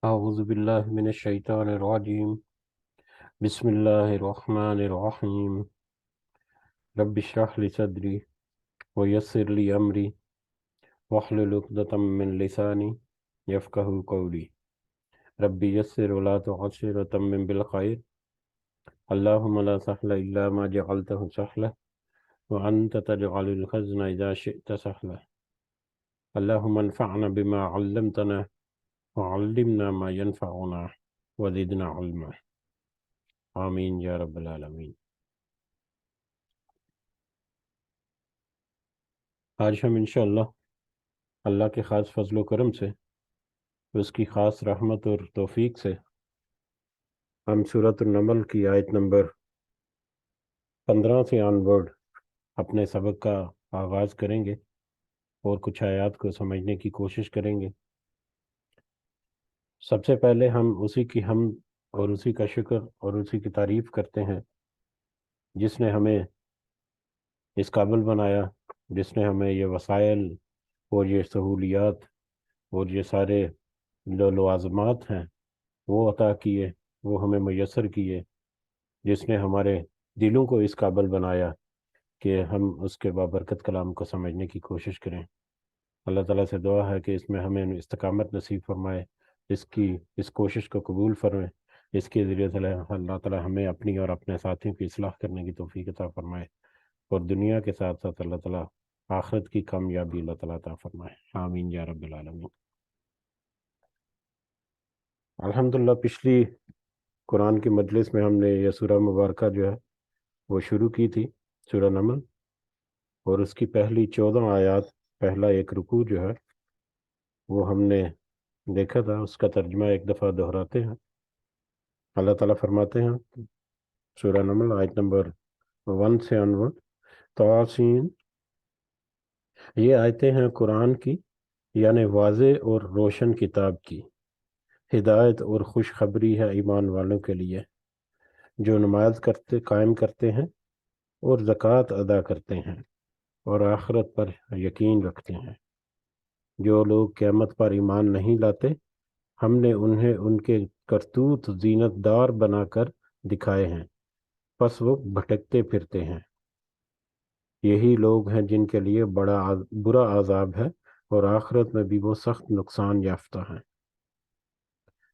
أعوذ بالله من الشيطان الرجيم. بسم الله الرحمن الرحيم. رب اشرح لي صدري ويسر لي أمري واحلل عقدة من لساني يفقهوا قولي. رب يسر ولا تعسر وتمم بالخير. اللهم لا سهل إلا ما جعلته سهلا وأنت تجعل الحزن إذا شئت سهلا. اللهم انفعنا بما علمتنا وعلمنا ما ينفعنا وزدنا علما. آمین یا رب العالمین. آج ہم انشاءاللہ اللہ کے خاص فضل و کرم سے، اس کی خاص رحمت اور توفیق سے، ہم سورۃ النمل کی آیت نمبر 15 سے آن ورڈ اپنے سبق کا آغاز کریں گے اور کچھ آیات کو سمجھنے کی کوشش کریں گے. سب سے پہلے ہم اسی کی حمد اور اسی کا شکر اور اسی کی تعریف کرتے ہیں جس نے ہمیں اس قابل بنایا، جس نے ہمیں یہ وسائل اور یہ سہولیات اور یہ سارے جو لوازمات ہیں وہ عطا کیے، وہ ہمیں میسر کیے، جس نے ہمارے دلوں کو اس قابل بنایا کہ ہم اس کے بابرکت کلام کو سمجھنے کی کوشش کریں. اللہ تعالیٰ سے دعا ہے کہ اس میں ہمیں استقامت نصیب فرمائے، اس کوشش کو قبول فرمائے، اس کے ذریعے سے اللہ تعالیٰ ہمیں اپنی اور اپنے ساتھیوں کی اصلاح کرنے کی توفیق عطا فرمائے، اور دنیا کے ساتھ ساتھ اللہ تعالیٰ آخرت کی کامیابی اللہ تعالیٰ عطا فرمائے. آمین یا رب العالمین. الحمدللہ پچھلی قرآن کی مجلس میں ہم نے یہ سورہ مبارکہ جو ہے وہ شروع کی تھی، سورہ نمل، اور اس کی پہلی 14 آیات، پہلا ایک رکوع جو ہے وہ ہم نے دیکھا تھا. اس کا ترجمہ ایک دفعہ دہراتے ہیں. اللہ تعالیٰ فرماتے ہیں سورہ نمل آیت نمبر 1 سے انورڈ: توسین، یہ آیتیں ہیں قرآن کی، یعنی واضح اور روشن کتاب کی، ہدایت اور خوشخبری ہے ایمان والوں کے لیے جو نماز قائم کرتے ہیں اور زکوٰۃ ادا کرتے ہیں اور آخرت پر یقین رکھتے ہیں. جو لوگ قیامت پر ایمان نہیں لاتے، ہم نے انہیں ان کے کرتوت زینت دار بنا کر دکھائے ہیں، پس وہ بھٹکتے پھرتے ہیں. یہی لوگ ہیں جن کے لیے برا عذاب ہے، اور آخرت میں بھی وہ سخت نقصان یافتہ ہیں.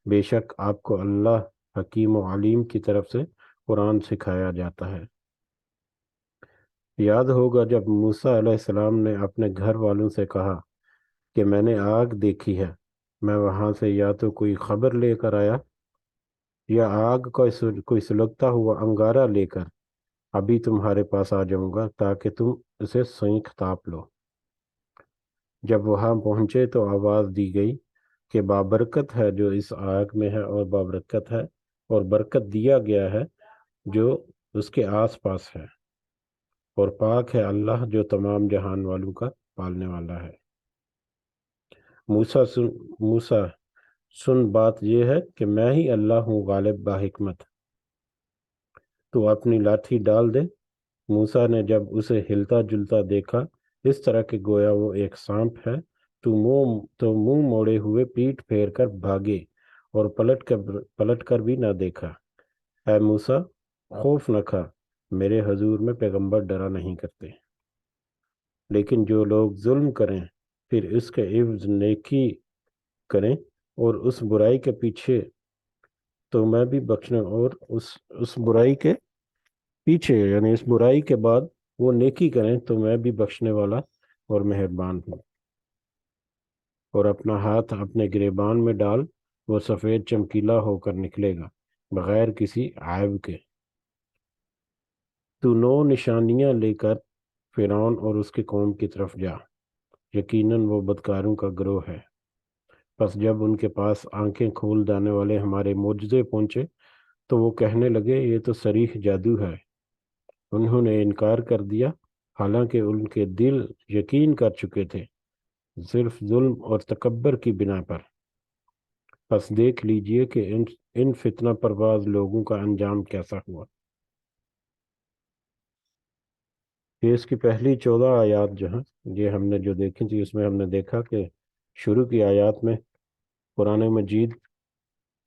بے شک آپ کو اللہ حکیم و علیم کی طرف سے قرآن سکھایا جاتا ہے. یاد ہوگا جب موسیٰ علیہ السلام نے اپنے گھر والوں سے کہا کہ میں نے آگ دیکھی ہے، میں وہاں سے یا تو کوئی خبر لے کر آیا یا آگ کا کوئی سلگتا ہوا انگارہ لے کر ابھی تمہارے پاس آ جاؤں گا تاکہ تم اسے سینک تاپ لو. جب وہاں پہنچے تو آواز دی گئی کہ بابرکت ہے جو اس آگ میں ہے، اور بابرکت ہے اور برکت دیا گیا ہے جو اس کے آس پاس ہے، اور پاک ہے اللہ جو تمام جہان والوں کا پالنے والا ہے. موسیٰ سن بات یہ ہے کہ میں ہی اللہ ہوں غالب با حکمت، تو اپنی لاٹھی ڈال دے. موسیٰ نے جب اسے ہلتا جلتا دیکھا اس طرح کہ گویا وہ ایک سانپ ہے، تو منہ موڑے ہوئے پیٹ پھیر کر بھاگے اور پلٹ کر بھی نہ دیکھا. اے موسیٰ، خوف نہ کھا، میرے حضور میں پیغمبر ڈرا نہیں کرتے. لیکن جو لوگ ظلم کریں پھر اس کے عوض نیکی کریں اور اس برائی کے پیچھے تو میں بھی بخشنے، اور اس برائی کے پیچھے یعنی اس برائی کے بعد وہ نیکی کریں تو میں بھی بخشنے والا اور مہربان ہوں. اور اپنا ہاتھ اپنے گریبان میں ڈال، وہ سفید چمکیلا ہو کر نکلے گا بغیر کسی عیب کے. تو 9 نشانیاں لے کر فرعون اور اس کی قوم کی طرف جا، یقیناً وہ بدکاروں کا گروہ ہے. پس جب ان کے پاس آنکھیں کھول جانے والے ہمارے معجزے پہنچے تو وہ کہنے لگے یہ تو صریح جادو ہے. انہوں نے انکار کر دیا حالانکہ ان کے دل یقین کر چکے تھے، صرف ظلم اور تکبر کی بنا پر. پس دیکھ لیجئے کہ ان فتنہ پرواز لوگوں کا انجام کیسا ہوا. یہ اس کی پہلی 14 آیات جو ہیں یہ ہم نے جو دیکھی تھی، اس میں ہم نے دیکھا کہ شروع کی آیات میں قرآن مجید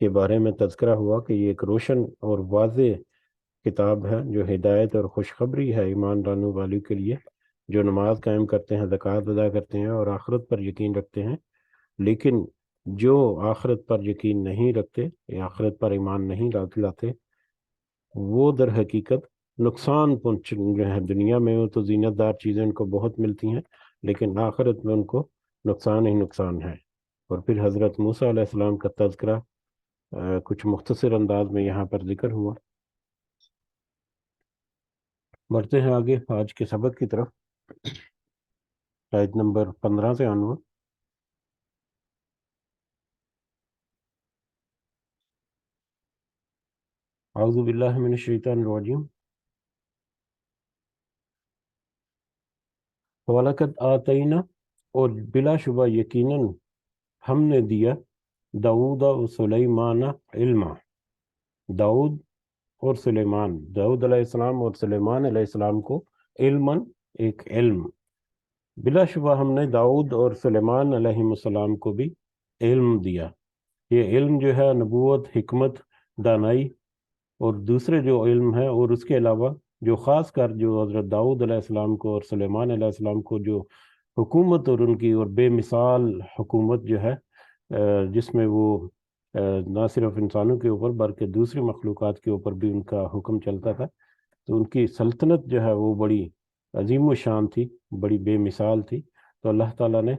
کے بارے میں تذکرہ ہوا کہ یہ ایک روشن اور واضح کتاب ہے جو ہدایت اور خوشخبری ہے ایمان لانے والوں کے لیے، جو نماز قائم کرتے ہیں، زکوٰۃ ادا کرتے ہیں اور آخرت پر یقین رکھتے ہیں۔ لیکن جو آخرت پر یقین نہیں رکھتے یا آخرت پر ایمان نہیں لاتے، وہ در حقیقت نقصان پہنچ رہے ہیں۔ دنیا میں وہ تو زینت دار چیزیں ان کو بہت ملتی ہیں، لیکن آخرت میں ان کو نقصان ہی نقصان ہے۔ اور پھر حضرت موسیٰ علیہ السلام کا تذکرہ کچھ مختصر انداز میں یہاں پر ذکر ہوا۔ بڑھتے ہیں آگے آج کے سبق کی طرف، آیت نمبر 15 سے عنوان۔ اعوذ باللہ من الشیطان الرجیم۔ وَلَقَدْ آتَيْنَا، اور بلا شبہ یقیناً ہم نے دیا، داؤد و سلیمان علما، داؤد اور سلیمان، داؤد علیہ السلام اور سلیمان علیہ السلام کو علما، ایک علم۔ بلا شبہ ہم نے داؤد اور سلیمان علیہ السلام کو بھی علم دیا۔ یہ علم جو ہے نبوت، حکمت، دانائی اور دوسرے جو علم ہے، اور اس کے علاوہ جو خاص کر جو حضرت داؤد علیہ السلام کو اور سلیمان علیہ السلام کو جو حکومت اور ان کی اور بے مثال حکومت جو ہے، جس میں وہ نہ صرف انسانوں کے اوپر بلکہ دوسری مخلوقات کے اوپر بھی ان کا حکم چلتا تھا، تو ان کی سلطنت جو ہے وہ بڑی عظیم و شان تھی، بڑی بے مثال تھی۔ تو اللہ تعالیٰ نے،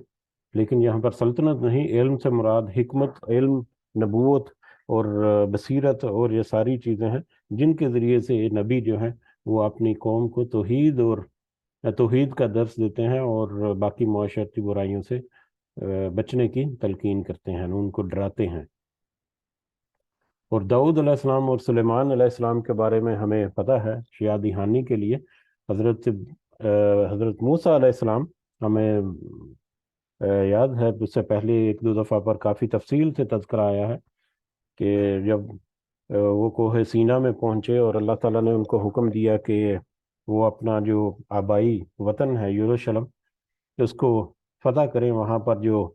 لیکن یہاں پر سلطنت نہیں، علم سے مراد حکمت، علم، نبوت اور بصیرت، اور یہ ساری چیزیں ہیں جن کے ذریعے سے یہ نبی جو ہیں وہ اپنی قوم کو توحید کا درس دیتے ہیں اور باقی معاشرتی برائیوں سے بچنے کی تلقین کرتے ہیں، ان کو ڈراتے ہیں۔ اور داؤد علیہ السلام اور سلیمان علیہ السلام کے بارے میں ہمیں پتہ ہے، یاد دہانی کے لیے، حضرت موسیٰ علیہ السلام، ہمیں یاد ہے اس سے پہلے ایک دو دفعہ پر کافی تفصیل سے تذکرہ آیا ہے کہ جب وہ کوہ سینا میں پہنچے اور اللہ تعالیٰ نے ان کو حکم دیا کہ وہ اپنا جو آبائی وطن ہے یروشلم، اس کو فتح کریں، وہاں پر جو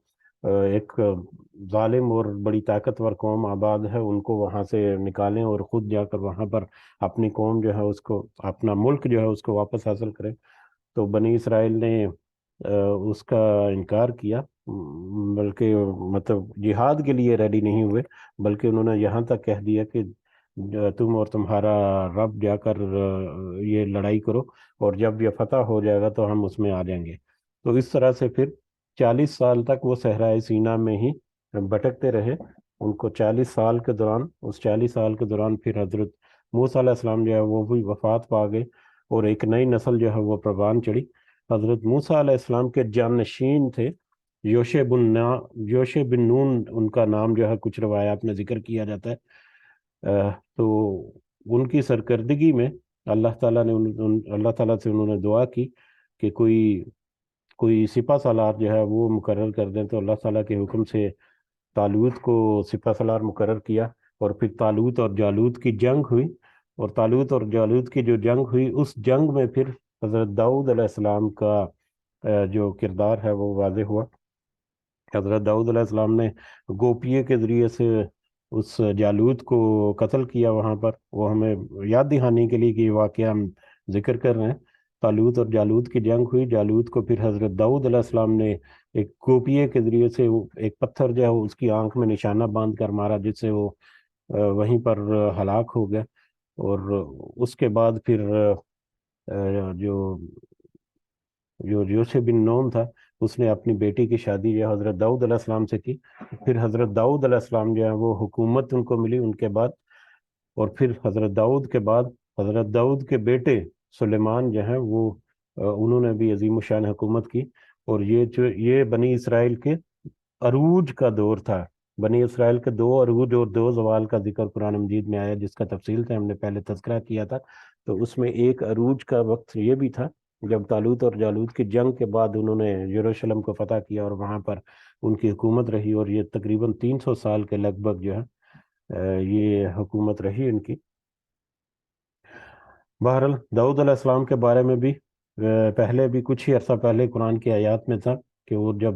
ایک ظالم اور بڑی طاقتور قوم آباد ہے ان کو وہاں سے نکالیں اور خود جا کر وہاں پر اپنی قوم جو ہے اس کو، اپنا ملک جو ہے اس کو واپس حاصل کریں۔ تو بنی اسرائیل نے اس کا انکار کیا، بلکہ مطلب جہاد کے لیے ریڈی نہیں ہوئے، بلکہ انہوں نے یہاں تک کہہ دیا کہ تم اور تمہارا رب جا کر یہ لڑائی کرو، اور جب یہ فتح ہو جائے گا تو ہم اس میں آ جائیں گے۔ تو اس طرح سے پھر 40 سال تک وہ صحرائے سینا میں ہی بھٹکتے رہے۔ ان کو 40 سال کے دوران، اس 40 سال کے دوران پھر حضرت موسیٰ علیہ السلام جو ہے وہ بھی وفات پا گئے، اور ایک نئی نسل جو ہے وہ پروان چڑھی۔ حضرت موسیٰ علیہ السلام کے جانشین تھے یوشع بن نون، ان کا نام جو ہے کچھ روایات میں ذکر کیا جاتا ہے۔ تو ان کی سرکردگی میں اللہ تعالیٰ سے انہوں نے دعا کی کہ کوئی سپہ سالار جو ہے وہ مقرر کر دیں، تو اللہ تعالیٰ کے حکم سے طالوت کو سپہ سالار مقرر کیا، اور پھر طالوت اور جالوت کی جنگ ہوئی، اور طالوت اور جالوت کی جو جنگ ہوئی اس جنگ میں پھر حضرت داؤد علیہ السلام کا جو کردار ہے وہ واضح ہوا۔ حضرت داؤد علیہ السلام نے گوپیے کے ذریعے سے اس جالوت کو قتل کیا وہاں پر۔ وہ ہمیں یاد دہانی کے لیے کہ یہ واقعہ ہم ذکر کر رہے ہیں۔ طالوت اور جالوت کی جنگ ہوئی، جالوت کو پھر حضرت داؤد علیہ السلام نے ایک گوپیے کے ذریعے سے ایک پتھر جو ہے اس کی آنکھ میں نشانہ باندھ کر مارا، جس سے وہ وہیں پر ہلاک ہو گیا۔ اور اس کے بعد پھر جو یوشع بن نون تھا، اس نے اپنی بیٹی کی شادی جو ہے حضرت داؤد علیہ السلام سے کی۔ پھر حضرت داؤد علیہ السلام جو ہے وہ حکومت ان کو ملی ان کے بعد، اور پھر حضرت داؤد کے بعد حضرت داؤد کے بیٹے سلیمان جو ہیں وہ انہوں نے بھی عظیم الشان حکومت کی۔ اور یہ بنی اسرائیل کے عروج کا دور تھا۔ بنی اسرائیل کے 2 عروج اور 2 زوال کا ذکر قرآن مجید میں آیا، جس کا تفصیل سے ہم نے پہلے تذکرہ کیا تھا۔ تو اس میں ایک عروج کا وقت یہ بھی تھا جب طالوت اور جالوت کی جنگ کے بعد انہوں نے یروشلم کو فتح کیا اور وہاں پر ان کی حکومت رہی، اور یہ تقریباً 300 سال کے لگ بھگ جو ہے یہ حکومت رہی ان کی۔ بہرحال داؤد علیہ السلام کے بارے میں بھی پہلے بھی کچھ ہی عرصہ پہلے قرآن کی آیات میں تھا کہ وہ جب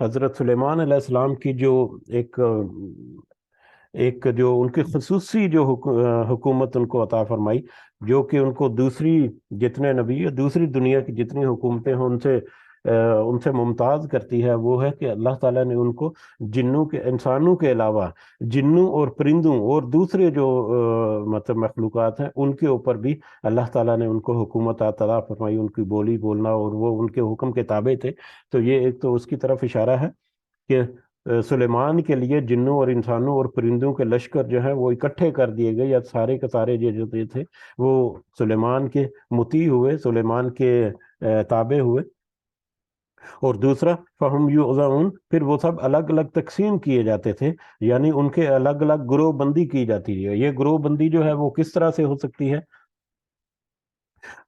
حضرت سلیمان علیہ السلام کی جو ایک ایک جو ان کی خصوصی جو حکومت ان کو عطا فرمائی، جو کہ ان کو دوسری جتنے نبی یا دوسری دنیا کی جتنی حکومتیں ہیں ان سے ممتاز کرتی ہے، وہ ہے کہ اللہ تعالیٰ نے ان کو جنوں کے انسانوں کے علاوہ جنوں اور پرندوں اور دوسرے جو مطلب مخلوقات ہیں ان کے اوپر بھی اللہ تعالیٰ نے ان کو حکومت عطا فرمائی، ان کی بولی بولنا اور وہ ان کے حکم کے تابع تھے۔ تو یہ ایک تو اس کی طرف اشارہ ہے کہ سلیمان کے لیے جنوں اور انسانوں اور پرندوں کے لشکر جو ہیں وہ اکٹھے کر دیے گئے، یا سارے کے سارے جو تھے وہ سلیمان کے مطیع ہوئے، سلیمان کے تابع ہوئے۔ اور دوسرا فہم یوزعون، پھر وہ سب الگ الگ تقسیم کیے جاتے تھے، یعنی ان کے الگ الگ گروہ بندی کی جاتی ہے۔ یہ گروہ بندی جو ہے وہ کس طرح سے ہو سکتی ہے؟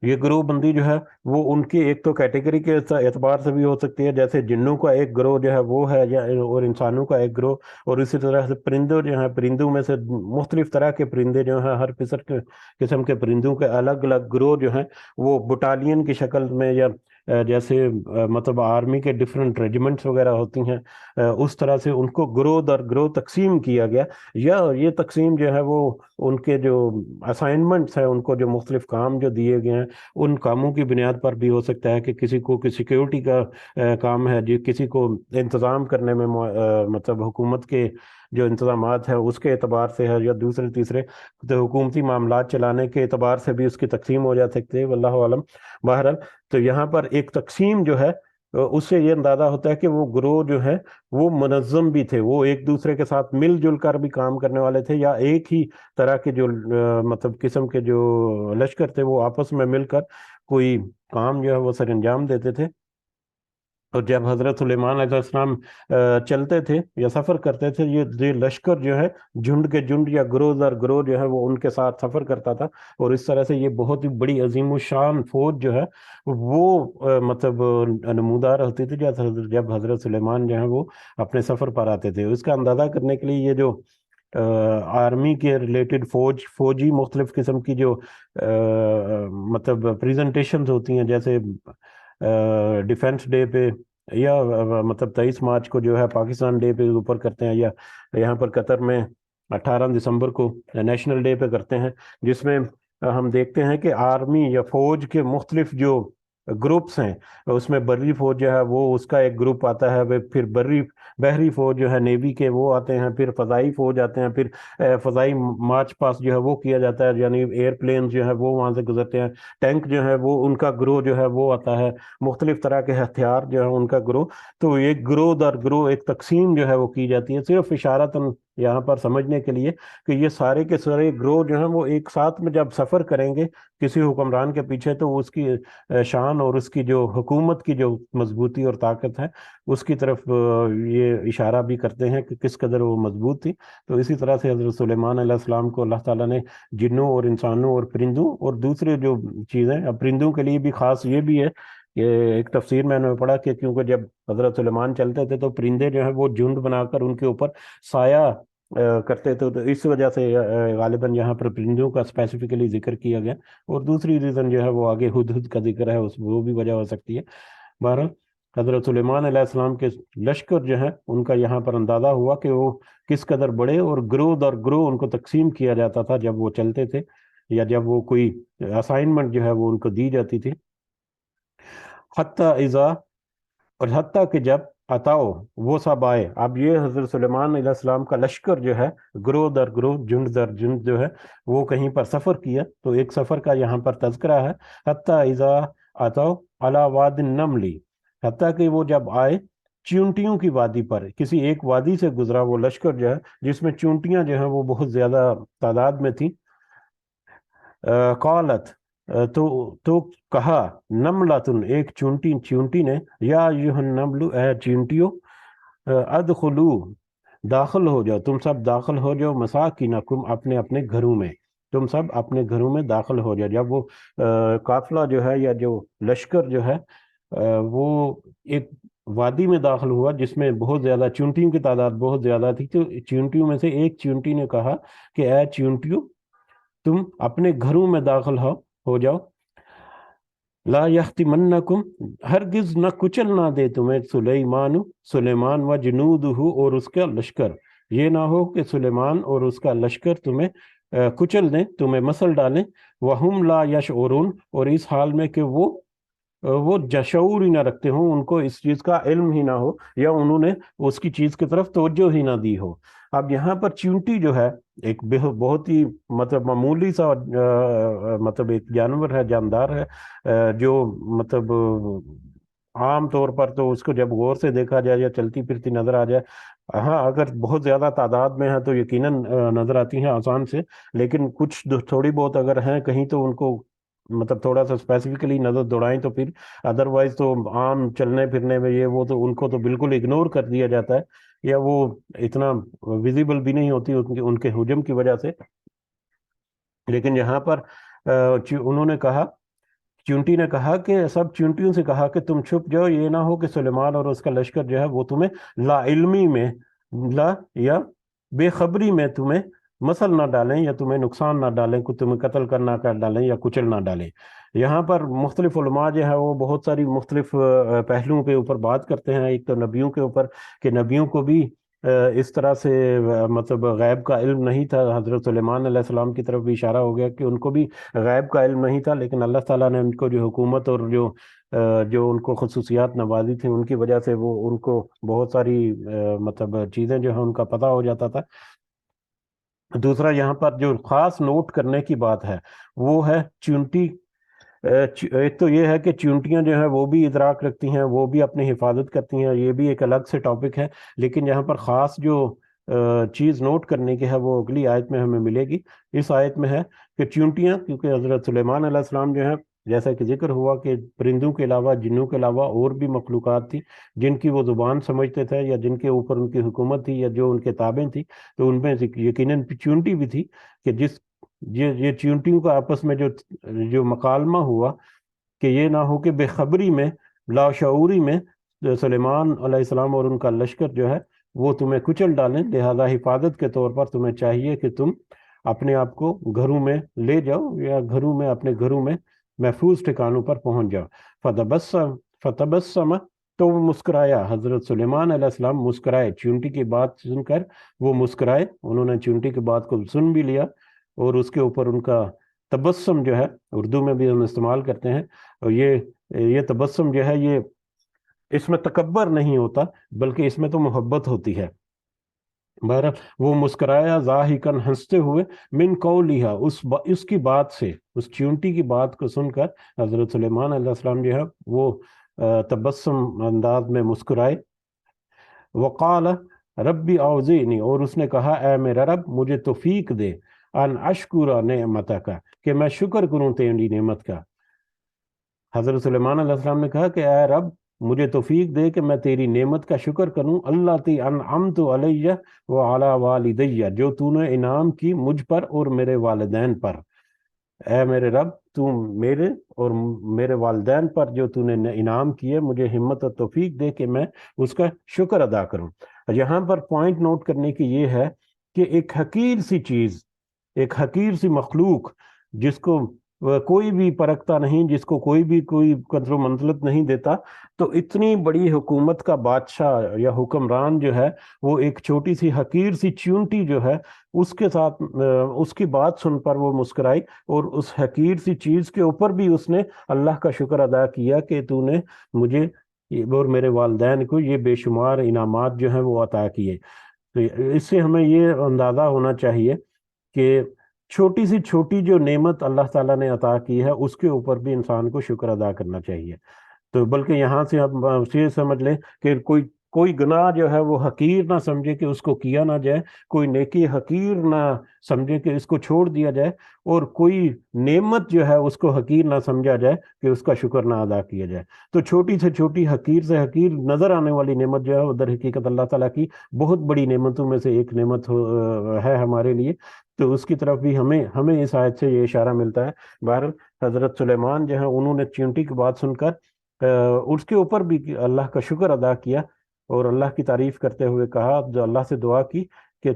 یہ گروہ بندی جو ہے وہ ان کی ایک تو کیٹیگری کے اعتبار سے بھی ہو سکتی ہے، جیسے جنوں کا ایک گروہ جو ہے وہ ہے، اور انسانوں کا ایک گروہ، اور اسی طرح سے پرندوں جو ہیں، پرندوں میں سے مختلف طرح کے پرندے جو ہیں، ہر قسم کے پرندوں کے الگ الگ گروہ جو ہیں وہ بٹالین کی شکل میں، یا جیسے مطلب آرمی کے ڈفرنٹ ریجیمنٹس وغیرہ ہوتی ہیں، اس طرح سے ان کو گروہ در گروہ تقسیم کیا گیا۔ یا یہ تقسیم جو ہے وہ ان کے جو اسائنمنٹس ہیں، ان کو جو مختلف کام جو دیے گئے ہیں، ان کاموں کی بنیاد پر بھی ہو سکتا ہے کہ کسی کو سیکیورٹی کا کام ہے، جی کسی کو انتظام کرنے میں مطلب حکومت کے جو انتظامات ہیں اس کے اعتبار سے ہے، یا دوسرے تیسرے تو حکومتی معاملات چلانے کے اعتبار سے بھی اس کی تقسیم ہو جا سکتی ہے، واللہ عالم۔ بہرحال تو یہاں پر ایک تقسیم جو ہے اس سے یہ اندازہ ہوتا ہے کہ وہ گروہ جو ہے وہ منظم بھی تھے، وہ ایک دوسرے کے ساتھ مل جل کر بھی کام کرنے والے تھے، یا ایک ہی طرح کے جو مطلب قسم کے جو لشکر تھے وہ آپس میں مل کر کوئی کام جو ہے وہ سر انجام دیتے تھے۔ اور جب حضرت سلیمان علیہ السلام چلتے تھے یا سفر کرتے تھے، یہ لشکر جو ہے جھنڈ کے جھنڈ یا گروہ در گروہ جو ہے وہ ان کے ساتھ سفر کرتا تھا، اور اس طرح سے یہ بہت ہی بڑی عظیم الشان فوج جو ہے وہ مطلب نمودار ہوتی تھی جب حضرت سلیمان جو ہے وہ اپنے سفر پر آتے تھے۔ اس کا اندازہ کرنے کے لیے یہ جو آرمی کے ریلیٹڈ فوجی مختلف قسم کی جو مطلب پریزنٹیشنز ہوتی ہیں، جیسے ڈیفنس ڈے پہ، یا مطلب 23 مارچ کو جو ہے پاکستان ڈے پہ اوپر کرتے ہیں، یا یہاں پر قطر میں 18 دسمبر کو نیشنل ڈے پہ کرتے ہیں، جس میں ہم دیکھتے ہیں کہ آرمی یا فوج کے مختلف جو گروپس ہیں، اس میں بری فوج جو ہے وہ اس کا ایک گروپ آتا ہے، پھر بحری فوج جو ہے نیوی کے وہ آتے ہیں، پھر فضائی فوج آتے ہیں، پھر فضائی مارچ پاس جو ہے وہ کیا جاتا ہے، یعنی ایئر پلین جو ہے وہ وہاں سے گزرتے ہیں، ٹینک جو ہے وہ ان کا گروہ جو ہے وہ آتا ہے، مختلف طرح کے ہتھیار جو ہے ان کا گروہ۔ تو ایک گروہ در گروہ ایک تقسیم جو ہے وہ کی جاتی ہے، صرف اشارتاً یہاں پر سمجھنے کے لیے کہ یہ سارے کے سارے گروہ جو ہیں وہ ایک ساتھ میں جب سفر کریں گے کسی حکمران کے پیچھے، تو اس کی شان اور اس کی جو حکومت کی جو مضبوطی اور طاقت ہے اس کی طرف یہ اشارہ بھی کرتے ہیں کہ کس قدر وہ مضبوط تھی۔ تو اسی طرح سے حضرت سلیمان علیہ السلام کو اللہ تعالیٰ نے جنوں اور انسانوں اور پرندوں اور دوسرے جو چیزیں، پرندوں کے لیے بھی خاص یہ بھی ہے کہ ایک تفسیر میں نے پڑھا کہ کیونکہ جب حضرت سلیمان چلتے تھے تو پرندے جو ہیں وہ جھنڈ بنا کر ان کے اوپر سایہ کرتے تھے، تو اس وجہ سے غالباً یہاں پر پرندوں کا اسپیسیفکلی ذکر کیا گیا، اور دوسری ریزن جو ہے وہ آگے ہدہد کا ذکر ہے، وہ بھی وجہ ہو سکتی ہے۔ بہرحال حضرت سلیمان علیہ السلام کے لشکر جو ہے ان کا یہاں پر اندازہ ہوا کہ وہ کس قدر بڑے، اور گروہ در گروہ ان کو تقسیم کیا جاتا تھا جب وہ چلتے تھے، یا جب وہ کوئی اسائنمنٹ جو ہے وہ ان کو دی جاتی تھی۔ حتیٰ کہ جب اتاؤ وہ سب آئے، اب یہ حضرت سلیمان علیہ السلام کا لشکر جو ہے گروہ در گروہ جھنڈ در جھنڈ جو ہے وہ کہیں پر سفر کیا، تو ایک سفر کا یہاں پر تذکرہ ہے۔ حتیٰ اذا اتاؤ علی واد النمل، حتیٰ کہ وہ جب آئے چونٹیوں کی وادی پر، کسی ایک وادی سے گزرا وہ لشکر جو ہے جس میں چونٹیاں جو ہیں وہ بہت زیادہ تعداد میں تھیں۔ قالت، تو کہا، نملتن، ایک چونٹی نے، یا ایھا النمل، اے چونٹیوں، ادخلو، داخل ہو جاؤ، تم سب داخل ہو جاؤ، مساکنکم، اپنے اپنے گھروں میں، تم سب اپنے گھروں میں داخل ہو جاؤ۔ جب وہ قافلہ جو ہے یا جو لشکر جو ہے وہ ایک وادی میں داخل ہوا جس میں بہت زیادہ چونٹیوں کی تعداد بہت زیادہ تھی، تو چونٹیوں میں سے ایک چونٹی نے کہا کہ اے چونٹیوں، تم اپنے گھروں میں داخل ہو جاؤ۔ لا یختمنکم، ہرگز نہ کچل نہ دے تمہیں سلیمان و جنودہ، اور اس کا لشکر. یہ نہ ہو کہ سلیمان اور اس کا لشکر تمہیں کچل دیں، تمہیں مسل ڈالیں. وہم لا یشعرون، اور اس حال میں کہ وہ شعور ہی نہ رکھتے ہوں، ان کو اس چیز کا علم ہی نہ ہو، یا انہوں نے اس کی چیز کی طرف توجہ ہی نہ دی ہو. اب یہاں پر چیونٹی جو ہے ایک بہت ہی مطلب معمولی سا مطلب ایک جانور ہے، جاندار ہے، جو مطلب عام طور پر تو اس کو جب غور سے دیکھا جائے یا چلتی پھرتی نظر آ جائے، ہاں اگر بہت زیادہ تعداد میں ہے تو یقیناً نظر آتی ہیں آسان سے، لیکن کچھ تھوڑی بہت اگر ہیں کہیں تو ان کو مطلب تھوڑا سا اسپیسیفکلی نظر دوڑائیں تو پھر، ادروائز تو عام چلنے پھرنے میں یہ وہ تو ان کو تو بالکل اگنور کر دیا جاتا ہے، یا وہ اتنا ویزیبل بھی نہیں ہوتی ان کے حجم کی وجہ سے. لیکن یہاں پر انہوں نے کہا، چونٹی نے کہا کہ سب چونٹیوں سے کہا کہ تم چھپ جاؤ، یہ نہ ہو کہ سلیمان اور اس کا لشکر جو ہے وہ تمہیں لا علمی میں، لا یا بے خبری میں تمہیں مسل نہ ڈالیں، یا تمہیں نقصان نہ ڈالیں، تمہیں قتل کرنا کر ڈالیں یا کچل نہ ڈالیں. یہاں پر مختلف علماء جو ہے وہ بہت ساری مختلف پہلوؤں کے اوپر بات کرتے ہیں. ایک تو نبیوں کے اوپر، کہ نبیوں کو بھی اس طرح سے مطلب غیب کا علم نہیں تھا. حضرت سلیمان علیہ السلام کی طرف بھی اشارہ ہو گیا کہ ان کو بھی غیب کا علم نہیں تھا، لیکن اللہ تعالیٰ نے ان کو جو حکومت اور جو ان کو خصوصیات نوازی تھیں، ان کی وجہ سے وہ ان کو بہت ساری مطلب چیزیں جو ہیں ان کا پتہ ہو جاتا تھا. دوسرا یہاں پر جو خاص نوٹ کرنے کی بات ہے وہ ہے چونٹی. ایک تو یہ ہے کہ چونٹیاں جو ہیں وہ بھی ادراک رکھتی ہیں، وہ بھی اپنی حفاظت کرتی ہیں، یہ بھی ایک الگ سے ٹاپک ہے. لیکن یہاں پر خاص جو چیز نوٹ کرنے کی ہے وہ اگلی آیت میں ہمیں ملے گی. اس آیت میں ہے کہ چونٹیاں، کیونکہ حضرت سلیمان علیہ السلام جو ہیں، جیسا کہ ذکر ہوا کہ پرندوں کے علاوہ جنوں کے علاوہ اور بھی مخلوقات تھی جن کی وہ زبان سمجھتے تھے، یا جن کے اوپر ان کی حکومت تھی، یا جو ان کے تابع تھی. تو ان میں یقیناً چونٹی بھی تھی کہ یہ چونٹیوں کا آپس میں جو مکالمہ ہوا کہ یہ نہ ہو کہ بے خبری میں، لاشعوری میں سلیمان علیہ السلام اور ان کا لشکر جو ہے وہ تمہیں کچل ڈالیں. لہذا حفاظت کے طور پر تمہیں چاہیے کہ تم اپنے آپ کو گھروں میں لے جاؤ، یا اپنے گھروں میں محفوظ ٹھکانوں پر پہنچ جاؤ. فتبسم، تو وہ مسکرایا. حضرت سلیمان علیہ السلام مسکرائے چونٹی کی بات سن کر، وہ مسکرائے. انہوں نے چونٹی کی بات کو سن بھی لیا، اور اس کے اوپر ان کا تبسم جو ہے اردو میں بھی ہم استعمال کرتے ہیں. اور یہ تبسم جو ہے، یہ اس میں تکبر نہیں ہوتا بلکہ اس میں تو محبت ہوتی ہے. بہرحال وہ مسکرایا ضاحکن، ہنستے ہوئے، من قولہا، اس کی بات سے، اس چونٹی کی بات کو سن کر حضرت سلیمان علیہ السلام جو ہے وہ تبسم انداز میں مسکرائے. وقال ربی اوزعنی، اور اس نے کہا اے میرا رب مجھے توفیق دے، ان اشکر نعمتک، کہ میں شکر کروں تیری نعمت کا. حضرت سلیمان علیہ السلام نے کہا کہ اے رب مجھے توفیق دے کہ میں تیری نعمت کا شکر کروں، اللہ تی انعمت علیہ وعلی والدیہ، جو تو نے انعام کی مجھ پر اور میرے والدین پر. اے میرے رب تو میرے اور میرے والدین پر جو تو نے انعام کیے، مجھے ہمت اور توفیق دے کہ میں اس کا شکر ادا کروں. یہاں پر پوائنٹ نوٹ کرنے کی یہ ہے کہ ایک حقیر سی چیز، ایک حقیر سی مخلوق جس کو کوئی بھی پرکھتا نہیں، جس کو کوئی قدر و منزلت نہیں دیتا، تو اتنی بڑی حکومت کا بادشاہ یا حکمران جو ہے وہ ایک چھوٹی سی حقیر سی چونٹی جو ہے اس کے ساتھ اس کی بات سن پر وہ مسکرائی، اور اس حقیر سی چیز کے اوپر بھی اس نے اللہ کا شکر ادا کیا کہ تو نے مجھے اور میرے والدین کو یہ بے شمار انعامات جو ہیں وہ عطا کیے. تو اس سے ہمیں یہ اندازہ ہونا چاہیے کہ چھوٹی سی چھوٹی جو نعمت اللہ تعالیٰ نے عطا کی ہے اس کے اوپر بھی انسان کو شکر ادا کرنا چاہیے. تو بلکہ یہاں سے آپ یہ سمجھ لیں کہ کوئی گناہ جو ہے وہ حقیر نہ سمجھے کہ اس کو کیا نہ جائے، کوئی نیکی حقیر نہ سمجھے کہ اس کو چھوڑ دیا جائے، اور کوئی نعمت جو ہے اس کو حقیر نہ سمجھا جائے کہ اس کا شکر نہ ادا کیا جائے. تو چھوٹی سے چھوٹی، حقیر سے حقیر نظر آنے والی نعمت جو ہے وہ در حقیقت اللہ تعالیٰ کی بہت بڑی نعمتوں میں سے ایک نعمت ہے ہمارے لیے. تو اس کی طرف بھی ہمیں اس آیت سے یہ اشارہ ملتا ہے. بہرحال حضرت سلیمان جو ہے انہوں نے چونٹی کی بات سن کر اس کے اوپر بھی اللہ کا شکر ادا کیا، اور اللہ کی تعریف کرتے ہوئے کہا، جو اللہ سے دعا کی کہ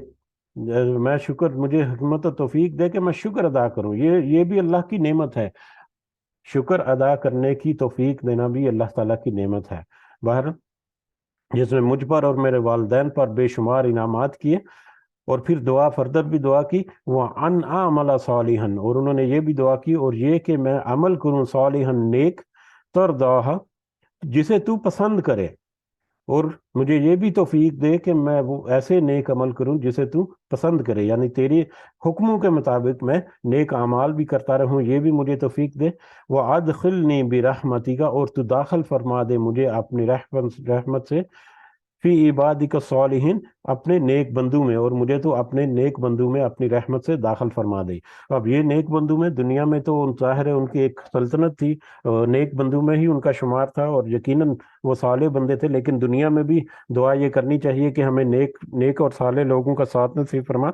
میں مجھے حکمت و توفیق دے کہ میں شکر ادا کروں. یہ بھی اللہ کی نعمت ہے. شکر ادا کرنے کی توفیق دینا بھی اللہ تعالیٰ کی نعمت ہے۔ بہر جس نے مجھ پر اور میرے والدین پر بے شمار انعامات کیے، اور پھر دعا فردر بھی دعا کی، وہ ان اعمل صالحا، اور انہوں نے یہ بھی دعا کی اور یہ کہ میں عمل کروں صالحا نیک، ترضاہ جسے تو پسند کرے، اور مجھے یہ بھی توفیق دے کہ میں وہ ایسے نیک عمل کروں جسے تو پسند کرے، یعنی تیری حکموں کے مطابق میں نیک اعمال بھی کرتا رہوں، یہ بھی مجھے توفیق دے۔ وَأَدْخِلْنِي بِرَحْمَتِكَ، اور تو داخل فرما دے مجھے اپنی رحمت سے، فی عبادک الصالحین، اپنے نیک بندوں میں، اور مجھے تو اپنے نیک بندوں میں اپنی رحمت سے داخل فرما دے۔ اب یہ نیک بندوں میں، دنیا میں تو ظاہر ہے ان کی ایک سلطنت تھی، نیک بندوں میں ہی ان کا شمار تھا، اور یقیناً وہ صالح بندے تھے، لیکن دنیا میں بھی دعا یہ کرنی چاہیے کہ ہمیں نیک اور صالح لوگوں کا ساتھ نصیب فرما۔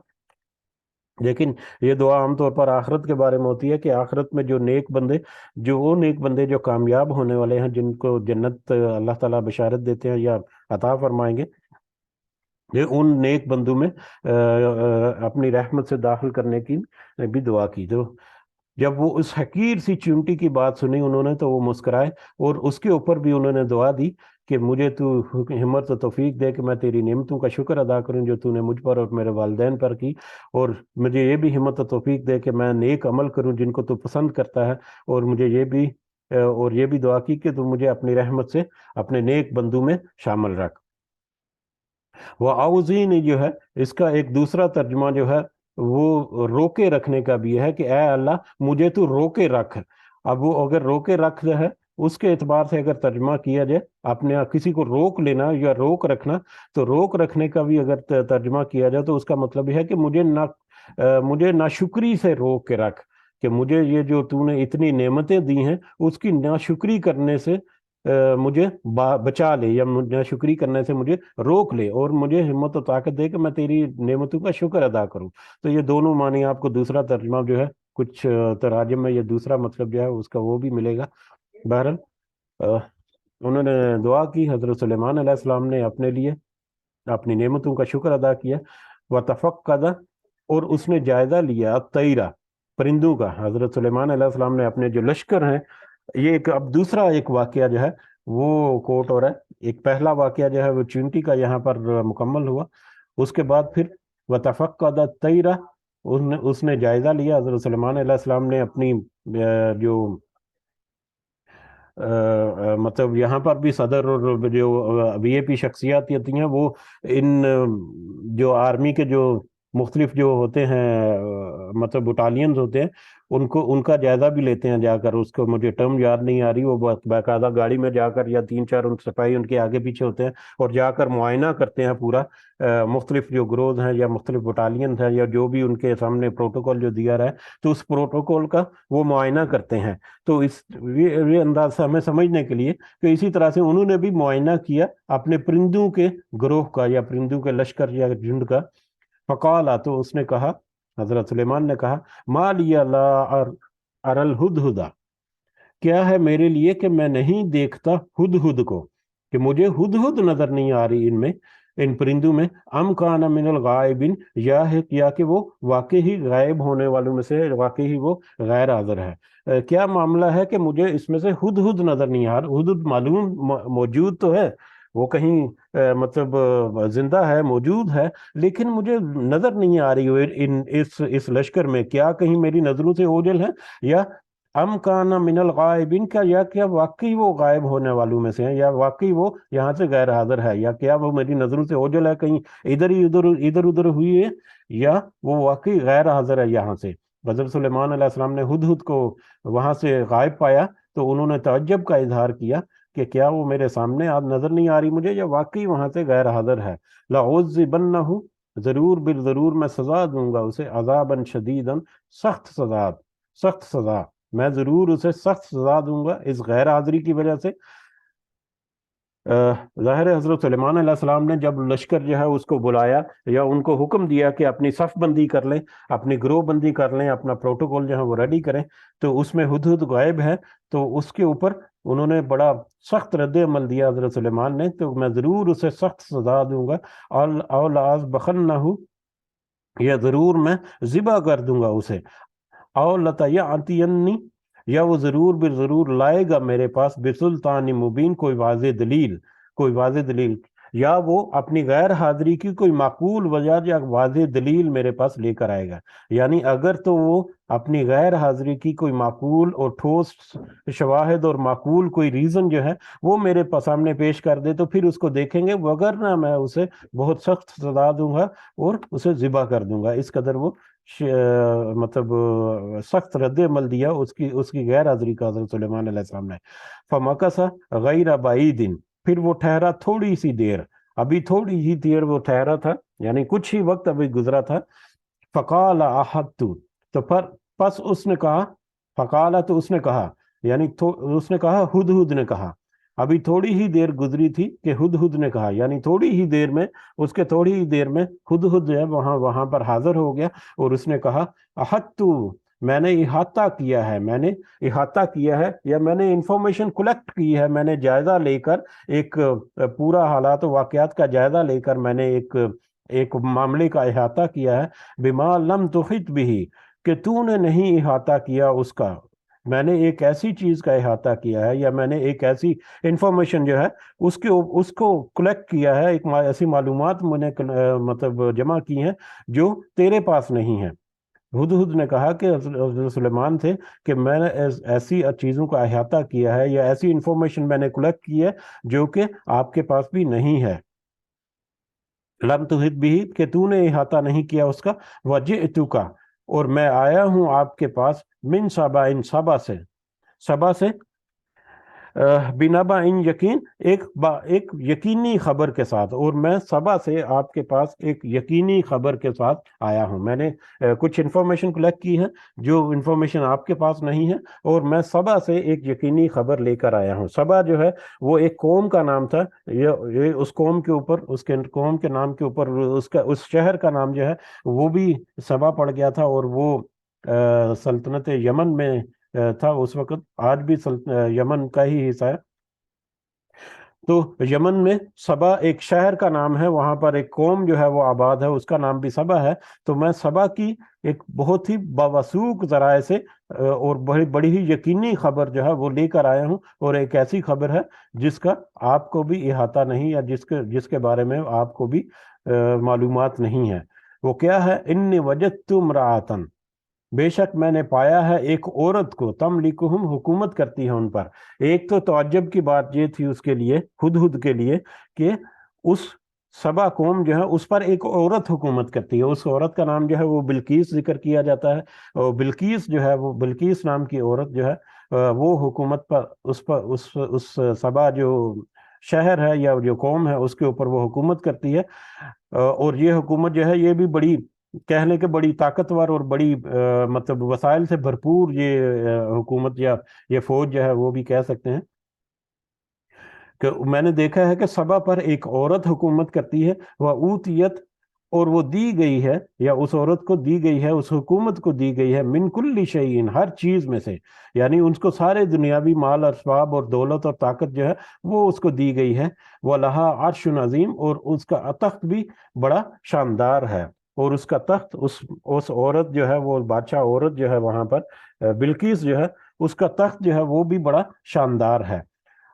لیکن یہ دعا عام طور پر آخرت کے بارے میں ہوتی ہے کہ آخرت میں وہ نیک بندے جو کامیاب ہونے والے ہیں، جن کو جنت اللہ تعالیٰ بشارت دیتے ہیں یا عطا فرمائیں گے، یہ ان نیک بندوں میں اپنی رحمت سے داخل کرنے کی بھی دعا کی۔ جو جب وہ اس حقیر سی چونٹی کی بات سنی انہوں نے تو وہ مسکرائے، اور اس کے اوپر بھی انہوں نے دعا دی کہ مجھے تو ہمت و توفیق دے کہ میں تیری نعمتوں کا شکر ادا کروں جو تو نے مجھ پر اور میرے والدین پر کی، اور مجھے یہ بھی ہمت و توفیق دے کہ میں نیک عمل کروں جن کو تو پسند کرتا ہے، اور مجھے یہ بھی دعا کی کہ تو مجھے اپنی رحمت سے اپنے نیک بندوں میں شامل رکھ۔ وہ آؤزین جو ہے، اس کا ایک دوسرا ترجمہ جو ہے وہ روکے رکھنے کا بھی ہے کہ اے اللہ مجھے تو روکے رکھ۔ اب وہ اگر روکے رکھ ہے، اس کے اعتبار سے اگر ترجمہ کیا جائے، اپنے کسی کو روک لینا یا روک رکھنا، تو روک رکھنے کا بھی اگر ترجمہ کیا جائے تو اس کا مطلب یہ ہے کہ مجھے ناشکری سے روک کے رکھ، کہ مجھے یہ جو تو نے اتنی نعمتیں دی ہیں اس کی ناشکری کرنے سے مجھے بچا لے، یا ناشکری کرنے سے مجھے روک لے، اور مجھے ہمت و طاقت دے کہ میں تیری نعمتوں کا شکر ادا کروں۔ تو یہ دونوں معنی آپ کو دوسرا ترجمہ جو ہے کچھ تراجم میں یہ دوسرا مطلب جو ہے اس کا وہ بھی ملے گا۔ بہرحال انہوں نے دعا کی، حضرت سلیمان علیہ السلام نے اپنے لیے اپنی نعمتوں کا شکر ادا کیا۔ وَتَفَقَّدَ، اور اس نے جائزہ لیا الطَّیرَ، پرندوں کا۔ حضرت سلیمان علیہ السلام نے اپنے جو لشکر ہیں، یہ اب دوسرا ایک واقعہ جو ہے وہ کوٹ ہو رہا ہے۔ ایک پہلا واقعہ جو ہے وہ چونٹی کا یہاں پر مکمل ہوا، اس کے بعد پھر وَتَفَقَّدَ الطَّیرَ، اس نے جائزہ لیا۔ حضرت سلیمان علیہ السلام نے اپنی جو مطلب یہاں پر بھی صدر اور جو وی اے پی شخصیات ہوتی ہیں، وہ ان جو آرمی کے جو مختلف جو ہوتے ہیں مطلب بٹالینز ہوتے ہیں، ان کا جائزہ بھی لیتے ہیں جا کر۔ اس کو مجھے ٹرم یاد نہیں آ رہی، وہ باقاعدہ گاڑی میں جا کر، یا 3-4 سپاہی ان کے آگے پیچھے ہوتے ہیں، اور جا کر معائنہ کرتے ہیں پورا، مختلف جو گروز ہیں یا مختلف بٹالینز ہیں، یا جو بھی ان کے سامنے پروٹوکول جو دیا رہا ہے، تو اس پروٹوکول کا وہ معائنہ کرتے ہیں۔ تو یہ انداز ہمیں سمجھنے کے لیے کہ اسی طرح سے انہوں نے بھی معائنہ کیا اپنے پرندوں کے گروہ کا، یا پرندوں کے لشکر یا جھنڈ کا۔ فقال، تو اس نے کہا، حضرت سلیمان نے کہا، ما لی لا اری الہدہد، کیا ہے میرے لیے کہ میں نہیں دیکھتا ہدہد کو، کہ مجھے ہدہد نظر نہیں آ رہی ان پرندوں میں۔ ام کان من الغائبین، یا کہ وہ واقعی ہی غائب ہونے والوں میں سے، واقعی ہی وہ غیر حاضر ہے۔ کیا معاملہ ہے کہ مجھے اس میں سے ہدہد نظر نہیں آ رہا؟ ہدہد معلوم موجود تو ہے، وہ کہیں مطلب زندہ ہے، موجود ہے، لیکن مجھے نظر نہیں آ رہی اس لشکر میں۔ کیا کہیں میری نظروں سے اوجھل ہے، یا ام کان من الغائبین، یا کیا واقعی وہ غائب ہونے والوں میں سے ہیں، یا واقعی وہ یہاں سے غیر حاضر ہے، یا کیا وہ میری نظروں سے اوجھل ہے، کہیں ادھر ادھر ہوئی ہے، یا وہ واقعی غیر حاضر ہے یہاں سے۔ حضرت سلیمان علیہ السلام نے ہدہد کو وہاں سے غائب پایا تو انہوں نے تعجب کا اظہار کیا کہ کیا وہ میرے سامنے اب نظر نہیں آ رہی مجھے، یا واقعی وہاں سے غیر حاضر ہے۔ لَأُعَذِّبَنَّهُ، بالضرور میں سزا دوں گا اسے، عذابًا شدیدًا، سخت سزا، میں ضرور اسے سخت سزا دوں گا اس غیر حاضری کی وجہ سے۔ ظاہر حضرت سلیمان علیہ السلام نے جب لشکر جو ہے اس کو بلایا، یا ان کو حکم دیا کہ اپنی صف بندی کر لیں، اپنی گروہ بندی کر لیں، اپنا پروٹوکول جو ہے وہ ریڈی کریں، تو اس میں ہدہد غائب ہے، تو اس کے اوپر انہوں نے بڑا سخت رد عمل دیا حضرت سلیمان نے، تو میں ضرور اسے سخت سزا دوں گا، اور لَأَذْبَحَنَّهُ، یا ضرور میں ذبح کر دوں گا اسے، اور لَتَيَأْتِيَنِّی، یا وہ ضرور بالضرور لائے گا میرے پاس بسلطان مبین، کوئی واضح دلیل، کوئی واضح دلیل، یا وہ اپنی غیر حاضری کی کوئی معقول وجہ یا واضح دلیل میرے پاس لے کر آئے گا۔ یعنی اگر تو وہ اپنی غیر حاضری کی کوئی معقول اور ٹھوس شواہد اور معقول کوئی ریزن جو ہے وہ میرے سامنے پیش کر دے تو پھر اس کو دیکھیں گے، وگرنہ میں اسے بہت سخت سزا دوں گا اور اسے ذبح کر دوں گا۔ اس قدر وہ مطلب سخت رد عمل دیا اس کی غیر حاضری کا حضرت سلیمان علیہ السلام نے۔ فمکث غیر بعید، پھر وہ ٹھہرا تھوڑی سی دیر، ابھی تھوڑی ہی دیر وہ ٹھہرا تھا، یعنی کچھ ہی وقت ابھی گزرا تھا۔ فقال احدت، تو پس اس نے کہا، فقال تو اس نے کہا، یعنی اس نے کہا، ہدہد نے کہا، ابھی تھوڑی ہی دیر گزری تھی کہ ہدہد نے کہا، یعنی تھوڑی ہی دیر میں، اس کے تھوڑی ہی دیر میں ہدہد جو ہے وہاں پر حاضر ہو گیا اور اس نے کہا، احدت، میں نے احاطہ کیا ہے، میں نے احاطہ کیا ہے، یا میں نے انفارمیشن کلیکٹ کی ہے، میں نے جائزہ لے کر ایک پورا حالات و واقعات کا جائزہ لے کر میں نے ایک معاملے کا احاطہ کیا ہے، بما لم تحط به، کہ تو نے نہیں احاطہ کیا اس کا، میں نے ایک ایسی چیز کا احاطہ کیا ہے، یا میں نے ایک ایسی انفارمیشن جو ہے اس کو کلیکٹ کیا ہے، ایک ایسی معلومات میں نے مطلب جمع کی ہیں جو تیرے پاس نہیں ہے۔ ہدہد نے کہا کہ حضرت سلیمان تھے کہ میں نے ایسی چیزوں کا احاطہ کیا ہے یا ایسی انفارمیشن میں نے کلیکٹ کی ہے جو کہ آپ کے پاس بھی نہیں ہے۔ لم تحط بھی، کہ تو نے احاطہ نہیں کیا اس کا، وجئتک، اور میں آیا ہوں آپ کے پاس، من سبا، ان سبا سے، سبا سے، بنبا ان یقین، ایک یقینی خبر کے ساتھ، اور میں سبا سے آپ کے پاس ایک یقینی خبر کے ساتھ آیا ہوں۔ میں نے کچھ انفارمیشن کلیکٹ کی ہے جو انفارمیشن آپ کے پاس نہیں ہے، اور میں سبا سے ایک یقینی خبر لے کر آیا ہوں۔ سبا جو ہے وہ ایک قوم کا نام تھا، یہ اس قوم کے اوپر، اس کے قوم کے نام کے اوپر اس شہر کا نام جو ہے وہ بھی سبا پڑ گیا تھا، اور وہ سلطنت یمن میں تھا اس وقت، آج بھی یمن کا ہی حصہ ہے۔ تو یمن میں سبا ایک شہر کا نام ہے، وہاں پر ایک قوم جو ہے وہ آباد ہے، اس کا نام بھی سبا ہے۔ تو میں سبا کی ایک بہت ہی باوثوق ذرائع سے اور بڑی ہی یقینی خبر جو ہے وہ لے کر آیا ہوں، اور ایک ایسی خبر ہے جس کا آپ کو بھی احاطہ نہیں، یا جس کے بارے میں آپ کو بھی معلومات نہیں ہے۔ وہ کیا ہے؟ انی وجدت امرأۃ، بے شک میں نے پایا ہے ایک عورت کو، تملکہم، حکومت کرتی ہے ان پر۔ ایک تو تعجب کی بات یہ تھی اس کے لیے، ہدہد کے لیے، کہ اس سبا قوم جو ہے اس پر ایک عورت حکومت کرتی ہے۔ اس عورت کا نام جو ہے وہ بلقیس ذکر کیا جاتا ہے، اور بلقیس جو ہے وہ، بلقیس نام کی عورت جو ہے وہ حکومت پر اس سبا جو شہر ہے یا جو قوم ہے اس کے اوپر وہ حکومت کرتی ہے۔ اور یہ حکومت جو ہے یہ بھی بڑی، کہہ لیں کہ بڑی طاقتور اور بڑی مطلب وسائل سے بھرپور یہ حکومت یا یہ فوج جو ہے وہ بھی کہہ سکتے ہیں کہ میں نے دیکھا ہے کہ سبا پر ایک عورت حکومت کرتی ہے، وہ اوتیت، اور وہ دی گئی ہے، یا اس عورت کو دی گئی ہے، اس حکومت کو دی گئی ہے، من کل شیء، ہر چیز میں سے، یعنی ان کو سارے دنیاوی مال، اسباب اور دولت اور طاقت جو ہے وہ اس کو دی گئی ہے۔ وَلَهَا عَرْشٌ عَظِيمٌ، اور اس کا تخت بھی بڑا شاندار ہے، اور اس کا تخت، اس عورت جو ہے وہ بادشاہ عورت جو ہے وہاں پر بلقیس جو ہے، اس کا تخت جو ہے وہ بھی بڑا شاندار ہے۔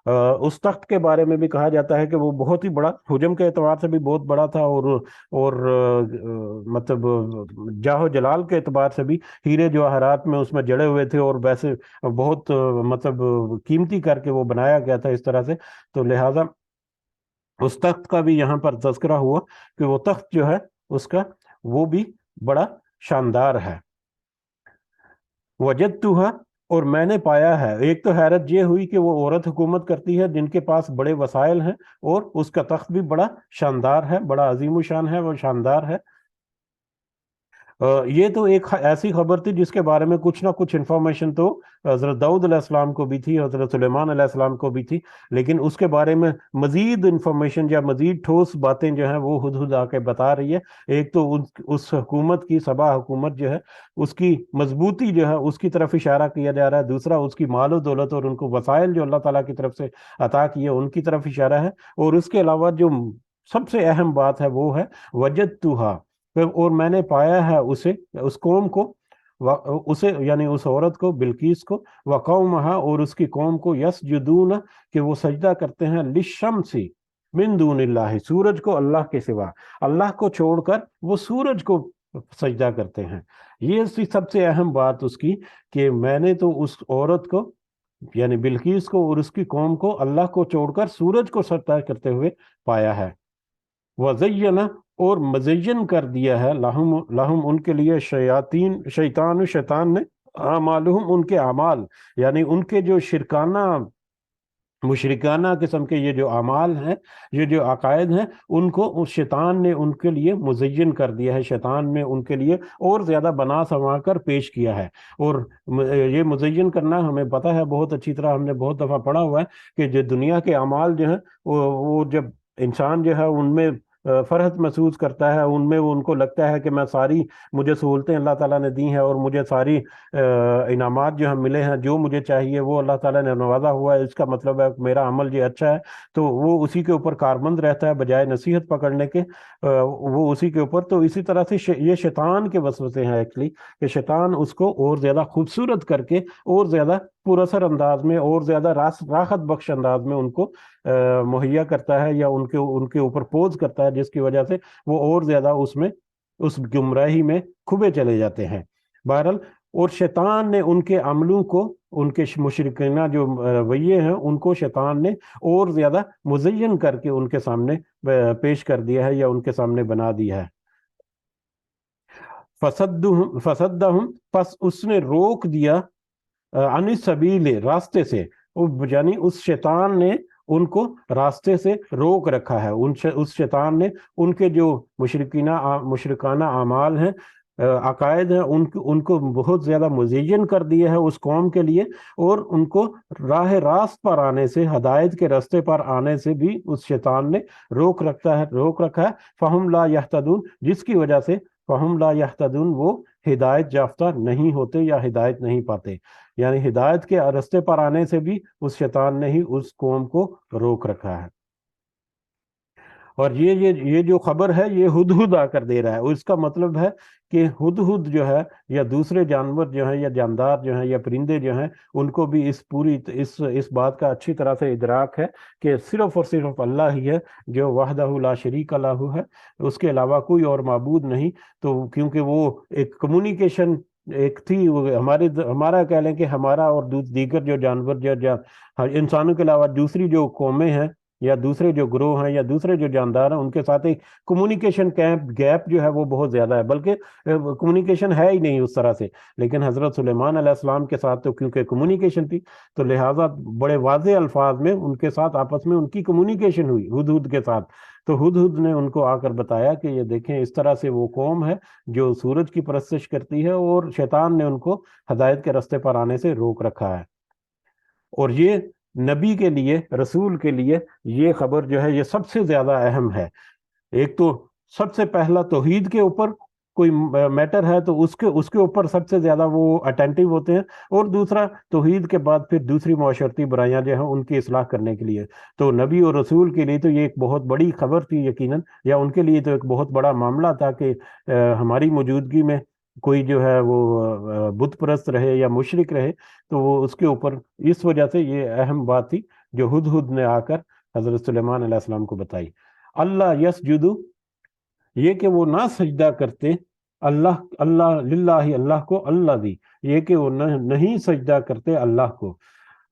اس تخت کے بارے میں بھی کہا جاتا ہے کہ وہ بہت ہی بڑا، حجم کے اعتبار سے بھی بہت بڑا تھا، اور مطلب جاہ و جلال کے اعتبار سے بھی ہیرے جواہرات میں اس میں جڑے ہوئے تھے، اور ویسے بہت مطلب قیمتی کر کے وہ بنایا گیا تھا اس طرح سے۔ تو لہٰذا اس تخت کا بھی یہاں پر تذکرہ ہوا کہ وہ تخت جو ہے اس کا وہ بھی بڑا شاندار ہے۔ وجدتھا، اور میں نے پایا ہے، ایک تو حیرت یہ ہوئی کہ وہ عورت حکومت کرتی ہے جن کے پاس بڑے وسائل ہیں، اور اس کا تخت بھی بڑا شاندار ہے، بڑا عظیم الشان ہے، وہ شاندار ہے۔ یہ تو ایک ایسی خبر تھی جس کے بارے میں کچھ نہ کچھ انفارمیشن تو حضرت داؤد علیہ السلام کو بھی تھی، حضرت سلیمان علیہ السلام کو بھی تھی، لیکن اس کے بارے میں مزید انفارمیشن یا مزید ٹھوس باتیں جو ہیں وہ ہدہد آ کے بتا رہی ہے۔ ایک تو اس حکومت کی، سبا حکومت جو ہے اس کی مضبوطی جو ہے اس کی طرف اشارہ کیا جا رہا ہے، دوسرا اس کی مال و دولت اور ان کو وسائل جو اللہ تعالیٰ کی طرف سے عطا کیے ان کی طرف اشارہ ہے، اور اس کے علاوہ جو سب سے اہم بات ہے وہ ہے وجدتھا، اور میں نے پایا ہے اسے، اس قوم کو، اسے یعنی اس عورت کو بلقیس کو، وقومہا اور اس کی قوم کو، یسجدون کہ وہ سجدہ کرتے ہیں، للشمس من دون اللہ سورج کو اللہ کے سوا، اللہ کو چھوڑ کر وہ سورج کو سجدہ کرتے ہیں۔ یہ سب سے اہم بات اس کی کہ میں نے تو اس عورت کو یعنی بلقیس کو اور اس کی قوم کو اللہ کو چھوڑ کر سورج کو سجدہ کرتے ہوئے پایا ہے۔ وزین اور مزین کر دیا ہے لہم ان کے لیے شیطان نے اعمالہم ان کے اعمال، یعنی ان کے جو مشرکانہ قسم کے یہ جو اعمال ہیں، یہ جو عقائد ہیں، ان کو اس شیطان نے ان کے لیے مزین کر دیا ہے، شیطان نے ان کے لیے اور زیادہ بنا سنوا کر پیش کیا ہے۔ اور یہ مزین کرنا ہمیں پتہ ہے بہت اچھی طرح، ہم نے بہت دفعہ پڑھا ہوا ہے کہ جو دنیا کے اعمال جو ہیں وہ جب انسان جو ہے ان میں فرحت محسوس کرتا ہے، ان میں ان کو لگتا ہے کہ میں ساری مجھے سہولتیں اللہ تعالیٰ نے دی ہیں اور مجھے ساری انعامات جو ہیں ملے ہیں، جو مجھے چاہیے وہ اللہ تعالیٰ نے نوازا ہوا ہے، اس کا مطلب ہے میرا عمل یہ اچھا ہے، تو وہ اسی کے اوپر کارمند رہتا ہے بجائے نصیحت پکڑنے کے، وہ اسی کے اوپر۔ تو اسی طرح سے یہ شیطان کے وسوسے ہیں ایکچولی، کہ شیطان اس کو اور زیادہ خوبصورت کر کے اور زیادہ پر اثر انداز میں اور زیادہ راحت بخش انداز میں ان کو مہیا کرتا ہے، یا ان کے اوپر پوز کرتا ہے، جس کی وجہ سے وہ اور زیادہ اس گمراہی میں کھبے چلے جاتے ہیں۔ بہرحال، اور شیطان نے ان کے عملوں کو، ان کے مشرکینہ جو رویے ہیں، ان کو شیطان نے اور زیادہ مزین کر کے ان کے سامنے پیش کر دیا ہے، یا ان کے سامنے بنا دیا ہے۔ فصدہم پس اس نے روک دیا عن السبیل راستے سے، یعنی اس شیطان نے ان کو راستے سے روک رکھا ہے، اس شیطان نے ان کے جو مشرکانہ اعمال ہیں، عقائد ہیں، ان کو بہت زیادہ مزین کر دیا ہے اس قوم کے لیے، اور ان کو راہ راست پر آنے سے، ہدایت کے راستے پر آنے سے بھی اس شیطان نے روک رکھا ہے۔ فہم لا یہتدون، جس کی وجہ سے فہم لا یہتدون وہ ہدایت یافتہ نہیں ہوتے یا ہدایت نہیں پاتے، یعنی ہدایت کے راستے پر آنے سے بھی اس شیطان نے ہی اس قوم کو روک رکھا ہے۔ اور یہ جو خبر ہے یہ ہدہد آ کر دے رہا ہے، اس کا مطلب ہے کہ ہدہد جو ہے، یا دوسرے جانور جو ہیں، یا جاندار جو ہیں، یا پرندے جو ہیں، ان کو بھی اس بات کا اچھی طرح سے ادراک ہے کہ صرف اور صرف اللہ ہی ہے جو وحدہ لا شریک لہ ہے، اس کے علاوہ کوئی اور معبود نہیں۔ تو کیونکہ وہ ایک کمیونیکیشن ایک تھی، ہمارا کہہ لیں کہ ہمارا اور دیگر جو جانور جو انسانوں کے علاوہ دوسری جو قومیں ہیں، یا دوسرے جو گروہ ہیں، یا دوسرے جو جاندار ہیں، ان کے ساتھ ایک کمیونیکیشن گیپ جو ہے وہ بہت زیادہ ہے، بلکہ کمیونیکیشن ہے ہی نہیں اس طرح سے۔ لیکن حضرت سلیمان علیہ السلام کے ساتھ تو کیونکہ کمیونیکیشن تھی، تو لہٰذا بڑے واضح الفاظ میں ان کے ساتھ آپس میں ان کی کمیونیکیشن ہوئی ہدہد کے ساتھ۔ تو ہدہد نے ان کو آ کر بتایا کہ یہ دیکھیں، اس طرح سے وہ قوم ہے جو سورج کی پرستش کرتی ہے، اور شیطان نے ان کو ہدایت کے راستے پر آنے سے روک رکھا ہے۔ اور یہ نبی کے لیے، رسول کے لیے یہ خبر جو ہے یہ سب سے زیادہ اہم ہے۔ ایک تو سب سے پہلا توحید کے اوپر کوئی میٹر ہے تو اس کے اوپر سب سے زیادہ وہ اٹینٹیو ہوتے ہیں، اور دوسرا توحید کے بعد پھر دوسری معاشرتی برائیاں جو ہیں ان کی اصلاح کرنے کے لیے۔ تو نبی اور رسول کے لیے تو یہ ایک بہت بڑی خبر تھی یقیناً، یا ان کے لیے تو ایک بہت بڑا معاملہ تھا کہ ہماری موجودگی میں کوئی جو ہے وہ بت پرست رہے یا مشرک رہے، تو وہ اس کے اوپر اس وجہ سے یہ اہم بات تھی جو ہدہد نے آ کر حضرت سلیمان علیہ السلام کو بتائی۔ اللہ یسجدو، یہ کہ وہ نہ سجدہ کرتے، اللہ للہ اللہ کو، اللہ دی، یہ کہ وہ نہیں سجدہ کرتے اللہ کو۔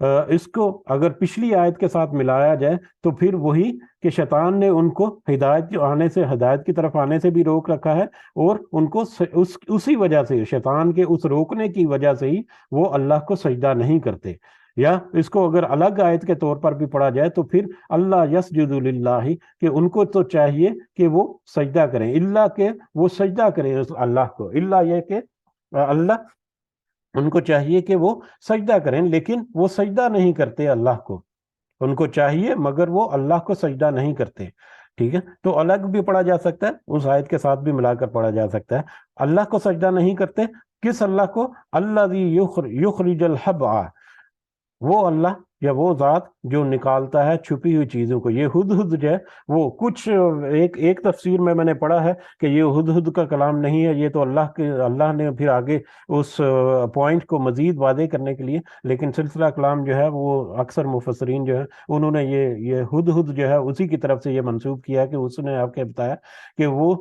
اس کو اگر پچھلی آیت کے ساتھ ملایا جائے تو پھر وہی کہ شیطان نے ان کو ہدایت کی طرف آنے سے بھی روک رکھا ہے، اور ان کو اسی وجہ سے، شیطان کے اس روکنے کی وجہ سے ہی وہ اللہ کو سجدہ نہیں کرتے۔ یا اس کو اگر الگ آیت کے طور پر بھی پڑھا جائے تو پھر اللہ یسجد للہ، کہ ان کو تو چاہیے کہ وہ سجدہ کریں، اللہ کہ وہ سجدہ کریں اللہ کو، اللہ یہ کہ اللہ ان کو چاہیے کہ وہ سجدہ کریں، لیکن وہ سجدہ نہیں کرتے اللہ کو، ان کو چاہیے مگر وہ اللہ کو سجدہ نہیں کرتے۔ ٹھیک ہے، تو الگ بھی پڑھا جا سکتا ہے، اس آیت کے ساتھ بھی ملا کر پڑھا جا سکتا ہے۔ اللہ کو سجدہ نہیں کرتے، کس اللہ کو؟ الذی یخرج الحبء، وہ اللہ یا وہ ذات جو نکالتا ہے چھپی ہوئی چیزوں کو. یہ ہدہد جو ہے وہ کچھ ایک تفسیر میں نے پڑھا ہے کہ یہ ہدہد کا کلام نہیں ہے، یہ تو اللہ نے پھر آگے اس پوائنٹ کو مزید واضح کرنے کے لیے، لیکن سلسلہ کلام جو ہے وہ اکثر مفسرین جو ہے انہوں نے یہ ہدہد جو ہے اسی کی طرف سے یہ منسوب کیا کہ اس نے آپ کے بتایا کہ وہ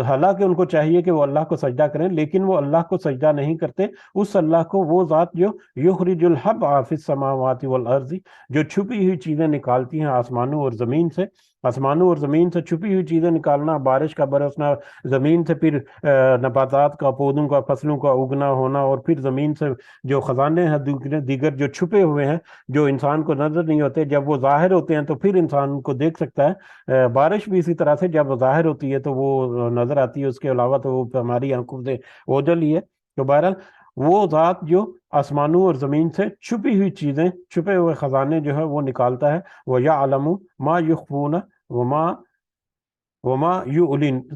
حالانکہ ان کو چاہیے کہ وہ اللہ کو سجدہ کریں لیکن وہ اللہ کو سجدہ نہیں کرتے. اس اللہ کو وہ ذات جو یخرج الحب فی السماوات والارض، جو چھپی ہوئی چیزیں نکالتی ہیں آسمانوں اور زمین سے. آسمانوں اور زمین سے چھپی ہوئی چیزیں نکالنا، بارش کا برسنا، زمین سے پھر نباتات کا، پودوں کا، فصلوں کا اگنا ہونا، اور پھر زمین سے جو خزانے ہیں دیگر جو چھپے ہوئے ہیں جو انسان کو نظر نہیں ہوتے، جب وہ ظاہر ہوتے ہیں تو پھر انسان ان کو دیکھ سکتا ہے. بارش بھی اسی طرح سے جب وہ ظاہر ہوتی ہے تو وہ نظر آتی ہے، اس کے علاوہ تو وہ ہماری آنکھوں سے اوجھل ہی ہے. تو بہرحال وہ ذات جو آسمانوں اور زمین سے چھپی ہوئی چیزیں، چھپے ہوئے خزانے جو ہے وہ نکالتا ہے. وَيَعْلَمُ مَا يُخْفُونَ وَمَا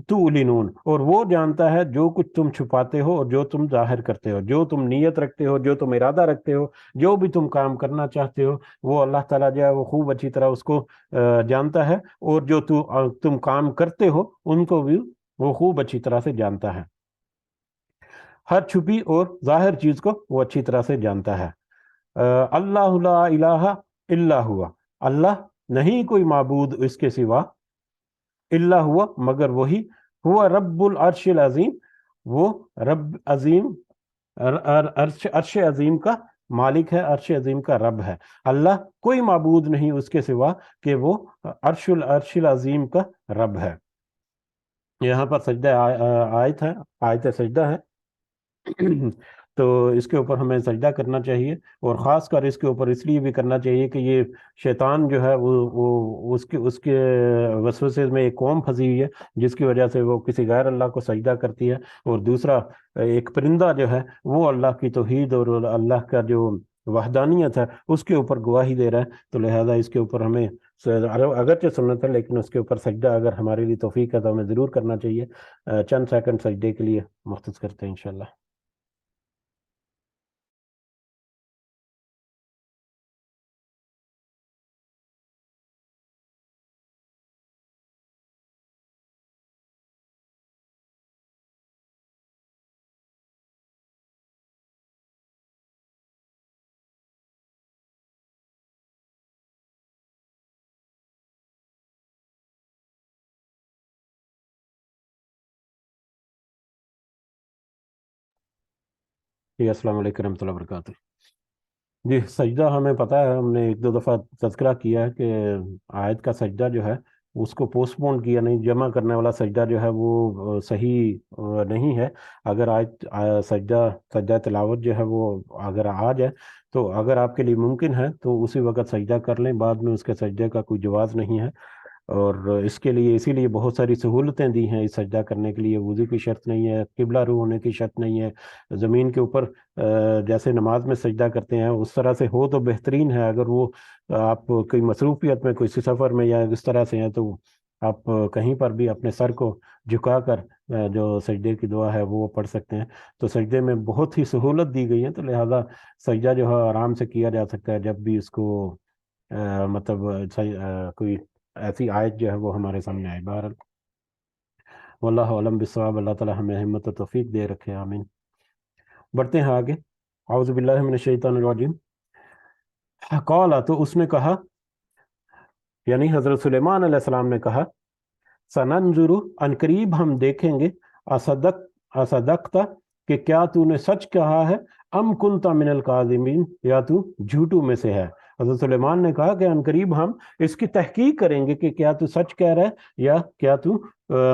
تُعْلِنُونَ، اور وہ جانتا ہے جو کچھ تم چھپاتے ہو اور جو تم ظاہر کرتے ہو، جو تم نیت رکھتے ہو، جو تم ارادہ رکھتے ہو، جو بھی تم کام کرنا چاہتے ہو، وہ اللہ تعالیٰ جو ہے وہ خوب اچھی طرح اس کو جانتا ہے، اور جو تم کام کرتے ہو ان کو بھی وہ خوب اچھی طرح سے جانتا ہے. ہر چھپی اور ظاہر چیز کو وہ اچھی طرح سے جانتا ہے. اللہ لا الہ الا ہوا، اللہ نہیں کوئی معبود اس کے سوا، الا ہوا مگر وہی، ہوا رب العرش العظیم، وہ رب عظیم عرش عظیم کا مالک ہے، عرش عظیم کا رب ہے. اللہ کوئی معبود نہیں اس کے سوا کہ وہ عرش العظیم کا رب ہے. یہاں پر سجدہ آیت ہے، آیت سجدہ ہے. تو اس کے اوپر ہمیں سجدہ کرنا چاہیے، اور خاص کر اس کے اوپر اس لیے بھی کرنا چاہیے کہ یہ شیطان جو ہے وہ اس کے وسوسے میں ایک قوم پھنسی ہوئی ہے جس کی وجہ سے وہ کسی غیر اللہ کو سجدہ کرتی ہے، اور دوسرا ایک پرندہ جو ہے وہ اللہ کی توحید اور اللہ کا جو وحدانیت ہے اس کے اوپر گواہی دے رہا ہے. تو لہذا اس کے اوپر ہمیں اگرچہ سنت ہے لیکن اس کے اوپر سجدہ اگر ہمارے لیے توفیق ہے تو ہمیں ضرور کرنا چاہیے. چند سیکنڈ سجدے کے لیے مختص کرتے ہیں انشاءاللہ. جی السلام علیکم ورحمۃ اللہ وبرکاتہ. جی سجدہ ہمیں پتہ ہے، ہم نے ایک دو دفعہ تذکرہ کیا ہے کہ آیت کا سجدہ جو ہے اس کو پوسٹ پون کیا نہیں، جمع کرنے والا سجدہ جو ہے وہ صحیح نہیں ہے. اگر آیت سجدہ تلاوت جو ہے وہ اگر آ جائے تو اگر آپ کے لیے ممکن ہے تو اسی وقت سجدہ کر لیں، بعد میں اس کے سجدے کا کوئی جواز نہیں ہے. اور اس کے لیے اسی لیے بہت ساری سہولتیں دی ہیں اس سجدہ کرنے کے لیے. وضو کی شرط نہیں ہے، قبلہ رو ہونے کی شرط نہیں ہے، زمین کے اوپر جیسے نماز میں سجدہ کرتے ہیں اس طرح سے ہو تو بہترین ہے. اگر وہ آپ کوئی مصروفیت میں، کوئی سفر میں یا اس طرح سے ہیں تو آپ کہیں پر بھی اپنے سر کو جھکا کر جو سجدے کی دعا ہے وہ پڑھ سکتے ہیں. تو سجدے میں بہت ہی سہولت دی گئی ہے، تو لہذا سجدہ جو ہے آرام سے کیا جا سکتا ہے جب بھی اس کو مطلب کوئی ایسی آیت جو ہے وہ ہمارے سامنے آئے. بہرحال واللہ علم بالصواب. اللہ تعالی ہمیں ہمت و توفیق دے رکھے، آمین. بڑھتے ہیں آگے. اعوذ باللہ من الشیطان الرجیم. قال، تو اس نے کہا، یعنی حضرت سلیمان علیہ السلام نے کہا، سننظر، ان قریب ہم دیکھیں گے، اصدقتا، کہ کیا تو نے سچ کہا ہے، ام کنت من الکاذبین، یا تو جھوٹوں میں سے ہے. حضرت سلیمان نے کہا کہ ان قریب ہم اس کی تحقیق کریں گے کہ کیا تو سچ کہہ رہا ہے یا کیا تو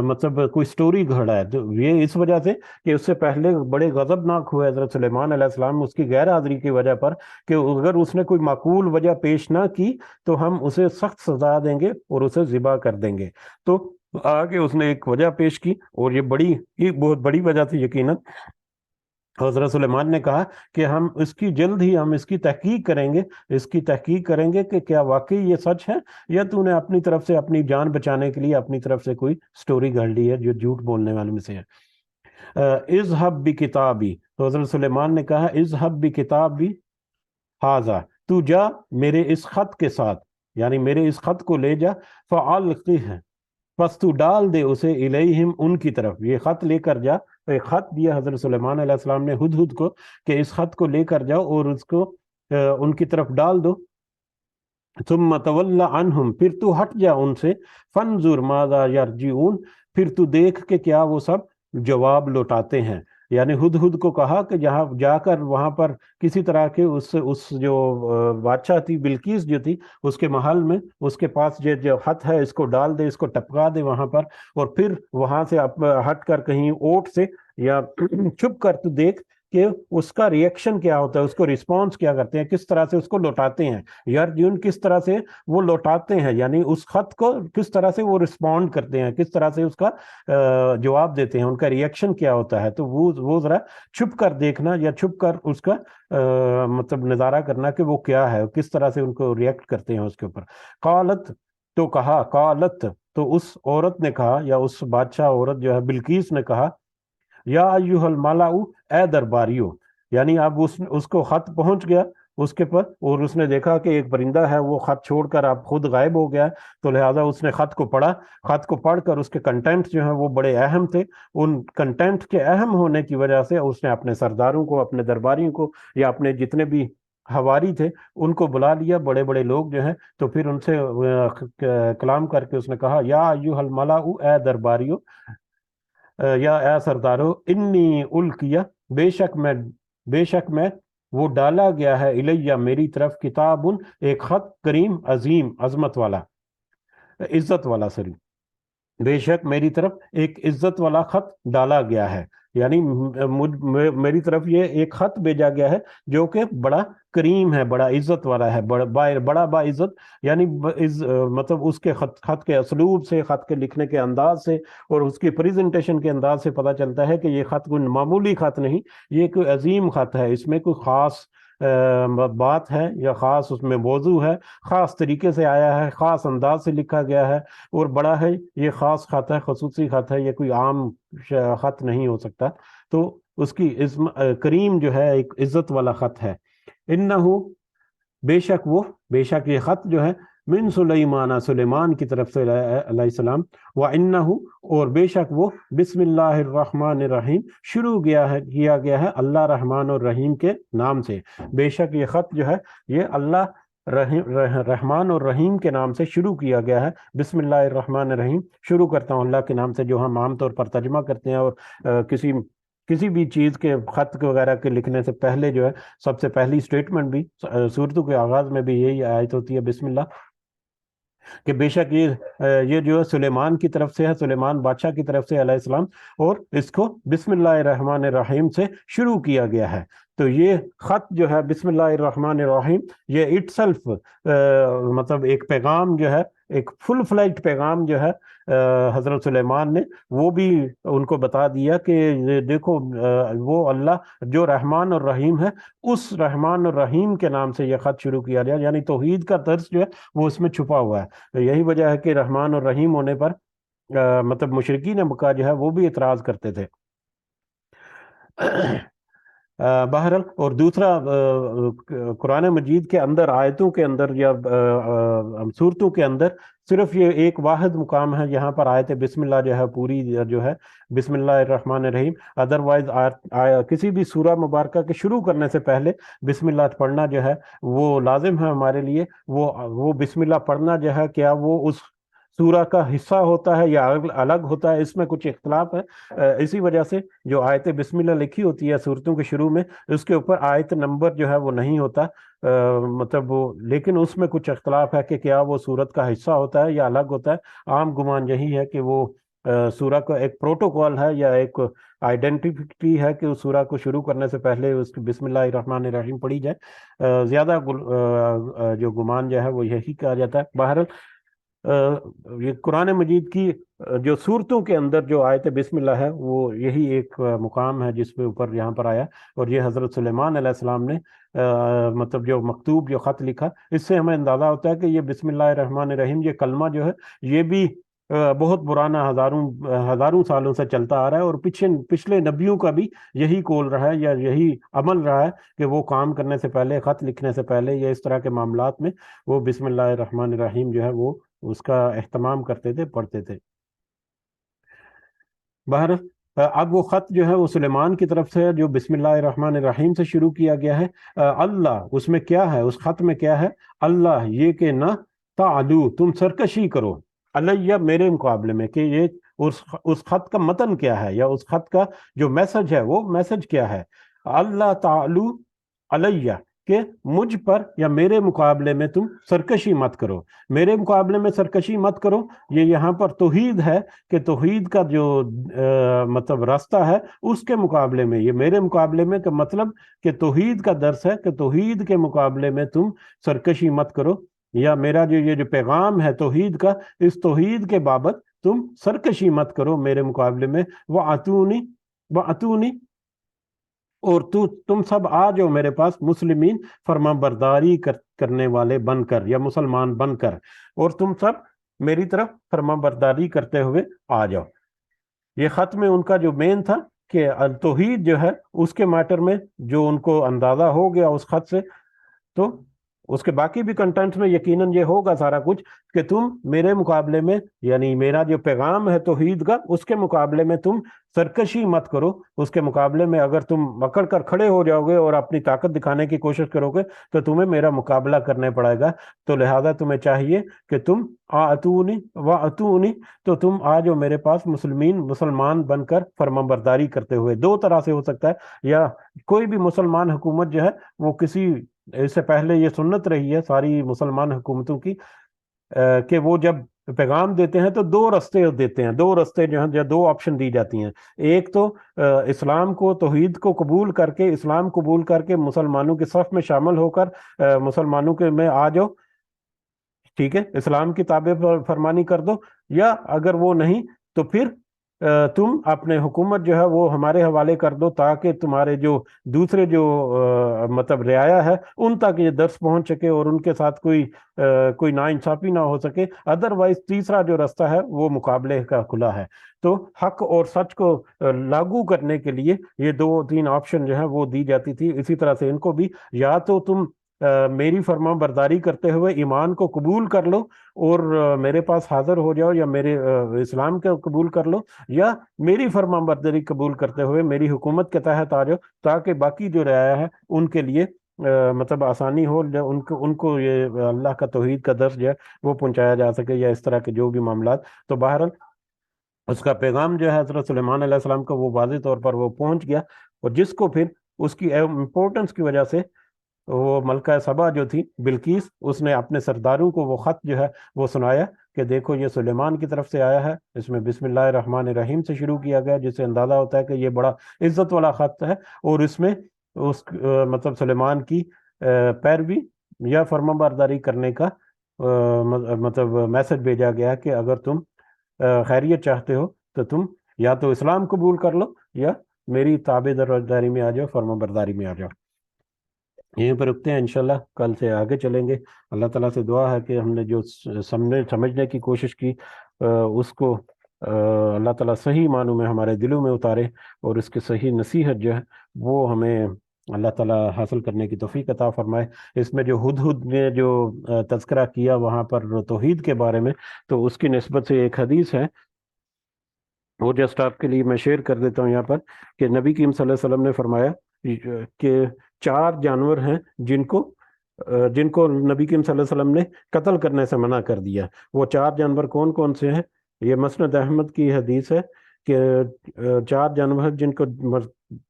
مطلب کوئی سٹوری گھڑا ہے. تو یہ اس وجہ سے کہ اس سے پہلے بڑے غضبناک ہوئے حضرت سلیمان علیہ السلام اس کی غیر حاضری کی وجہ پر، کہ اگر اس نے کوئی معقول وجہ پیش نہ کی تو ہم اسے سخت سزا دیں گے اور اسے ذبح کر دیں گے. تو آگے اس نے ایک وجہ پیش کی، اور یہ بہت بڑی وجہ تھی یقیناً. حضرت سلیمان نے کہا کہ ہم اس کی تحقیق کریں گے کہ کیا واقعی یہ سچ ہے یا تو نے اپنی طرف سے اپنی جان بچانے کے لیے اپنی طرف سے کوئی سٹوری گھڑ لی ہے جو جھوٹ بولنے والے میں سے ہے. اذهب بکتابی، تو حضرت سلیمان نے کہا اذهب بکتابی ھذا، تو جا میرے اس خط کے ساتھ، یعنی میرے اس خط کو لے جا، فعلقہ، پس تو ڈال دے اسے، الیہم ان کی طرف، یہ خط لے کر جا۔ تو ایک خط دیا حضرت سلیمان علیہ السلام نے ہدہد کو کہ اس خط کو لے کر جاؤ اور اس کو ان کی طرف ڈال دو۔ ثم تول عنہم، پھر تو ہٹ جا ان سے، فانظر ماذا یرجعون، پھر تو دیکھ کہ کیا وہ سب جواب لوٹاتے ہیں۔ یعنی ہدہد کو کہا کہ جہاں جا کر وہاں پر کسی طرح کے اس جو بادشاہ تھی بلقیس جو تھی اس کے محل میں، اس کے پاس جو خط ہے اس کو ڈال دے، اس کو ٹپکا دے وہاں پر، اور پھر وہاں سے ہٹ کر کہیں اوٹ سے یا چھپ کر تو دیکھ کہ اس کا ریئیکشن کیا ہوتا ہے، اس کو رسپانس کیا کرتے ہیں، کس طرح سے اس کو لوٹاتے ہیں، یرجون کس طرح سے وہ لوٹاتے ہیں، یعنی اس خط کو کس طرح سے وہ رسپونڈ کرتے ہیں، کس طرح سے اس کا جواب دیتے ہیں، ان کا ریئیکشن کیا ہوتا ہے۔ تو وہ ذرا چھپ کر دیکھنا یا چھپ کر اس کا مطلب نظارہ کرنا کہ وہ کیا ہے، کس طرح سے ان کو ریئیکٹ کرتے ہیں اس کے اوپر۔ قالت، تو کہا، قالت تو اس عورت نے کہا، یا اس بادشاہ عورت جو ہے بلقیس نے کہا، یا ایوہ الملأ، اے درباریو، یعنی اب اس کو خط پہنچ گیا اس کے پر، اور اس نے دیکھا کہ ایک پرندہ ہے وہ خط چھوڑ کر اب خود غائب ہو گیا ہے، تو لہٰذا اس نے خط کو پڑھا، خط کو پڑھ کر اس کے کنٹینٹ جو ہیں وہ بڑے اہم تھے، ان کنٹینٹ کے اہم ہونے کی وجہ سے اس نے اپنے سرداروں کو، اپنے درباریوں کو، یا اپنے جتنے بھی حواری تھے ان کو بلا لیا، بڑے بڑے لوگ جو ہیں، تو پھر ان سے کلام کر کے اس نے کہا، یا ایوہ الملأ، اے درباریو، یا اے سردارو، انی القیہ، بے شک میں وہ ڈالا گیا ہے، الیہ میری طرف، کتاب ایک خط، کریم عظیم، عظمت والا، عزت والا، سری، بے شک میری طرف ایک عزت والا خط ڈالا گیا ہے، یعنی میری طرف یہ ایک خط بھیجا گیا ہے جو کہ بڑا کریم ہے، بڑا عزت والا ہے، بڑا با عزت، یعنی مطلب اس کے خط کے اسلوب سے، خط کے لکھنے کے انداز سے، اور اس کی پریزنٹیشن کے انداز سے پتہ چلتا ہے کہ یہ خط کوئی معمولی خط نہیں، یہ کوئی عظیم خط ہے، اس میں کوئی خاص بات ہے یا خاص اس میں موضوع ہے، خاص طریقے سے آیا ہے، خاص انداز سے لکھا گیا ہے، اور بڑا ہے، یہ خاص خط ہے، خصوصی خط ہے، یہ کوئی عام خط نہیں ہو سکتا، تو اس کی کریم جو ہے ایک عزت والا خط ہے۔ انہو، بے شک یہ خط جو ہے، من سلیمان، سلیمان کی طرف سے علیہ السلام، وَإِنَّهُ، اور بے شک وہ، بسم اللہ الرحمن الرحیم، کیا گیا ہے اللہ رحمان اور رحیم کے نام سے، بے شک یہ خط جو ہے یہ اللہ رحمان اور رحیم کے نام سے شروع کیا گیا ہے۔ بسم اللہ الرحمن الرحیم، شروع کرتا ہوں اللہ کے نام سے، جو ہم عام طور پر ترجمہ کرتے ہیں، اور کسی بھی چیز کے خط وغیرہ کے لکھنے سے پہلے جو ہے سب سے پہلی سٹیٹمنٹ بھی سورتوں کے آغاز میں بھی یہی آیت ہوتی ہے، بسم اللہ، کہ بے شک یہ جو ہے سلیمان کی طرف سے ہے، سلیمان بادشاہ کی طرف سے علیہ السلام، اور اس کو بسم اللہ الرحمن الرحیم سے شروع کیا گیا ہے۔ تو یہ خط جو ہے بسم اللہ الرحمن الرحیم، یہ اٹ سیلف مطلب ایک پیغام جو ہے، ایک فل فلیجڈ پیغام جو ہے حضرت سلیمان نے وہ بھی ان کو بتا دیا کہ دیکھو وہ اللہ جو رحمان اور رحیم ہے، اس رحمان اور رحیم کے نام سے یہ خط شروع کیا گیا، یعنی توحید کا طرز جو ہے وہ اس میں چھپا ہوا ہے۔ یہی وجہ ہے کہ رحمان اور رحیم ہونے پر مطلب مشرکین مکہ جو ہے وہ بھی اعتراض کرتے تھے۔ بہرحال، اور دوسرا قرآن مجید کے اندر، آیتوں کے اندر یا صورتوں کے اندر صرف یہ ایک واحد مقام ہے، یہاں پر آیت بسم اللہ جو ہے پوری جو ہے بسم اللہ الرحمن الرحیم، ادروائز کسی بھی سورہ مبارکہ کے شروع کرنے سے پہلے بسم اللہ پڑھنا جو ہے وہ لازم ہے ہمارے لیے۔ وہ بسم اللہ پڑھنا جو ہے کیا وہ اس سورہ کا حصہ ہوتا ہے یا الگ ہوتا ہے، اس میں کچھ اختلاف ہے۔ اسی وجہ سے جو آیت بسم اللہ لکھی ہوتی ہے صورتوں کے شروع میں، اس کے اوپر آیت نمبر جو ہے وہ نہیں ہوتا، مطلب لیکن اس میں کچھ اختلاف ہے کہ کیا وہ سورت کا حصہ ہوتا ہے یا الگ ہوتا ہے۔ عام گمان یہی ہے کہ وہ سورہ کا ایک پروٹوکول ہے یا ایک آئیڈینٹیٹی ہے کہ اس سورہ کو شروع کرنے سے پہلے اس کی بسم اللہ الرحمن الرحیم پڑھی جائے۔ زیادہ جو گمان جو ہے وہ یہی کہا جاتا ہے۔ بہرحال یہ قرآن مجید کی جو صورتوں کے اندر جو آیت بسم اللہ ہے وہ یہی ایک مقام ہے جس پہ اوپر یہاں پر آیا، اور یہ حضرت سلیمان علیہ السلام نے مطلب جو مکتوب جو خط لکھا، اس سے ہمیں اندازہ ہوتا ہے کہ یہ بسم اللہ الرحمن الرحیم یہ کلمہ جو ہے یہ بھی بہت پرانا، ہزاروں سالوں سے چلتا آ رہا ہے، اور پچھلے نبیوں کا بھی یہی قول رہا ہے یا یہی عمل رہا ہے کہ وہ کام کرنے سے پہلے، خط لکھنے سے پہلے یا اس طرح کے معاملات میں وہ بسم اللہ الرحمن الرحیم جو ہے وہ اس کا اہتمام کرتے تھے، پڑھتے تھے۔ بہر اب وہ خط جو ہے وہ سلیمان کی طرف سے ہے، جو بسم اللہ الرحمن الرحیم سے شروع کیا گیا ہے۔ اللہ، اس میں کیا ہے، اس خط میں کیا ہے؟ اللہ یہ کہ نہ تعلو، تم سرکشی کرو، علیہ، میرے مقابلے میں، کہ یہ اس خط کا متن کیا ہے، یا اس خط کا جو میسج ہے وہ میسج کیا ہے؟ اللہ تعلو علیہ، کہ مجھ پر یا میرے مقابلے میں تم سرکشی مت کرو، میرے مقابلے میں سرکشی مت کرو۔ یہ یہاں پر توحید ہے، کہ توحید کا جو مطلب راستہ ہے اس کے مقابلے میں، یہ میرے مقابلے میں کا مطلب کہ توحید کا درس ہے، کہ توحید کے مقابلے میں تم سرکشی مت کرو، یا میرا یہ جو پیغام ہے توحید کا، اس توحید کے بابت تم سرکشی مت کرو میرے مقابلے میں۔ وَأَتُونِي، اور تم سب آ جاؤ میرے پاس، مسلمین، فرما برداری کرنے والے بن کر، یا مسلمان بن کر، اور تم سب میری طرف فرما برداری کرتے ہوئے آ جاؤ۔ یہ خط میں ان کا جو مین تھا کہ توحید جو ہے اس کے میٹر میں جو ان کو اندازہ ہو گیا اس خط سے، تو اس کے باقی بھی کنٹینٹس میں یقیناً یہ ہوگا سارا کچھ کہ تم میرے مقابلے میں، یعنی میرا جو پیغام ہے توحید کا، اس کے مقابلے میں تم سرکشی مت کرو۔ اس کے مقابلے میں اگر تم اکڑ کر کھڑے ہو جاؤ گے اور اپنی طاقت دکھانے کی کوشش کرو گے تو تمہیں میرا مقابلہ کرنا پڑے گا، تو لہذا تمہیں چاہیے کہ تم آتونی واتونی، تو تم آ جاؤ میرے پاس مسلمان بن کر فرما برداری کرتے ہوئے۔ دو طرح سے ہو سکتا ہے، یا کوئی بھی مسلمان حکومت جو ہے وہ کسی، اس سے پہلے یہ سنت رہی ہے ساری مسلمان حکومتوں کی، کہ وہ جب پیغام دیتے ہیں تو دو رستے دیتے ہیں، دو رستے جو ہیں، دو آپشن دی جاتی ہیں۔ ایک تو اسلام کو، توحید کو قبول کر کے، اسلام قبول کر کے مسلمانوں کے صف میں شامل ہو کر مسلمانوں کے میں آ جاؤ، ٹھیک ہے، اسلام کی تابع فرمانی کر دو، یا اگر وہ نہیں تو پھر تم اپنے حکومت جو ہے وہ ہمارے حوالے کر دو، تاکہ تمہارے جو دوسرے جو مطلب رعایا ہے ان تک یہ درس پہنچ سکے اور ان کے ساتھ کوئی ناانصافی نہ ہو سکے۔ ادروائز تیسرا جو راستہ ہے وہ مقابلے کا کھلا ہے۔ تو حق اور سچ کو لاگو کرنے کے لیے یہ دو تین آپشن جو ہے وہ دی جاتی تھی۔ اسی طرح سے ان کو بھی، یا تو تم میری فرما برداری کرتے ہوئے ایمان کو قبول کر لو اور میرے پاس حاضر ہو جاؤ، یا میرے اسلام کو قبول کر لو، یا میری فرما برداری قبول کرتے ہوئے میری حکومت کے تحت آ جاؤ، تاکہ باقی جو رعایا ہے ان کے لیے مطلب آسانی ہو، ان کو یہ اللہ کا توحید کا درس جو ہے وہ پہنچایا جا سکے، یا اس طرح کے جو بھی معاملات۔ تو بہرحال اس کا پیغام جو ہے حضرت سلیمان علیہ السلام کا وہ واضح طور پر وہ پہنچ گیا، اور جس کو پھر اس کی امپورٹنس کی وجہ سے وہ ملکہ سبا جو تھی بلقیس، اس نے اپنے سرداروں کو وہ خط جو ہے وہ سنایا کہ دیکھو یہ سلیمان کی طرف سے آیا ہے، اس میں بسم اللہ الرحمن الرحیم سے شروع کیا گیا، جس سے اندازہ ہوتا ہے کہ یہ بڑا عزت والا خط ہے، اور اس میں مطلب سلیمان کی پیروی یا فرما برداری کرنے کا مطلب میسج بھیجا گیا کہ اگر تم خیریت چاہتے ہو تو تم یا تو اسلام قبول کر لو، یا میری تابع داری میں آ جاؤ، فرما برداری میں آ جاؤ۔ یہیں پہ رکتے ہیں، انشاءاللہ کل سے آگے چلیں گے۔ اللہ تعالیٰ سے دعا ہے کہ ہم نے جو سمجھنے کی کوشش کی اس کو اللہ تعالیٰ صحیح معنوں میں ہمارے دلوں میں اتارے، اور اس کے صحیح نصیحت جو ہے وہ ہمیں اللہ تعالیٰ حاصل کرنے کی توفیق عطا فرمائے۔ اس میں جو ہدہد نے جو تذکرہ کیا وہاں پر توحید کے بارے میں، تو اس کی نسبت سے ایک حدیث ہے، وہ جسٹ آپ کے لیے میں شیئر کر دیتا ہوں یہاں پر، کہ نبی کریم صلی اللہ علیہ وسلم نے فرمایا کہ 4 جانور ہیں جن کو نبی کریم صلی اللہ علیہ وسلم نے قتل کرنے سے منع کر دیا۔ وہ 4 جانور کون کون سے ہیں؟ یہ مسند احمد کی حدیث ہے کہ 4 جانور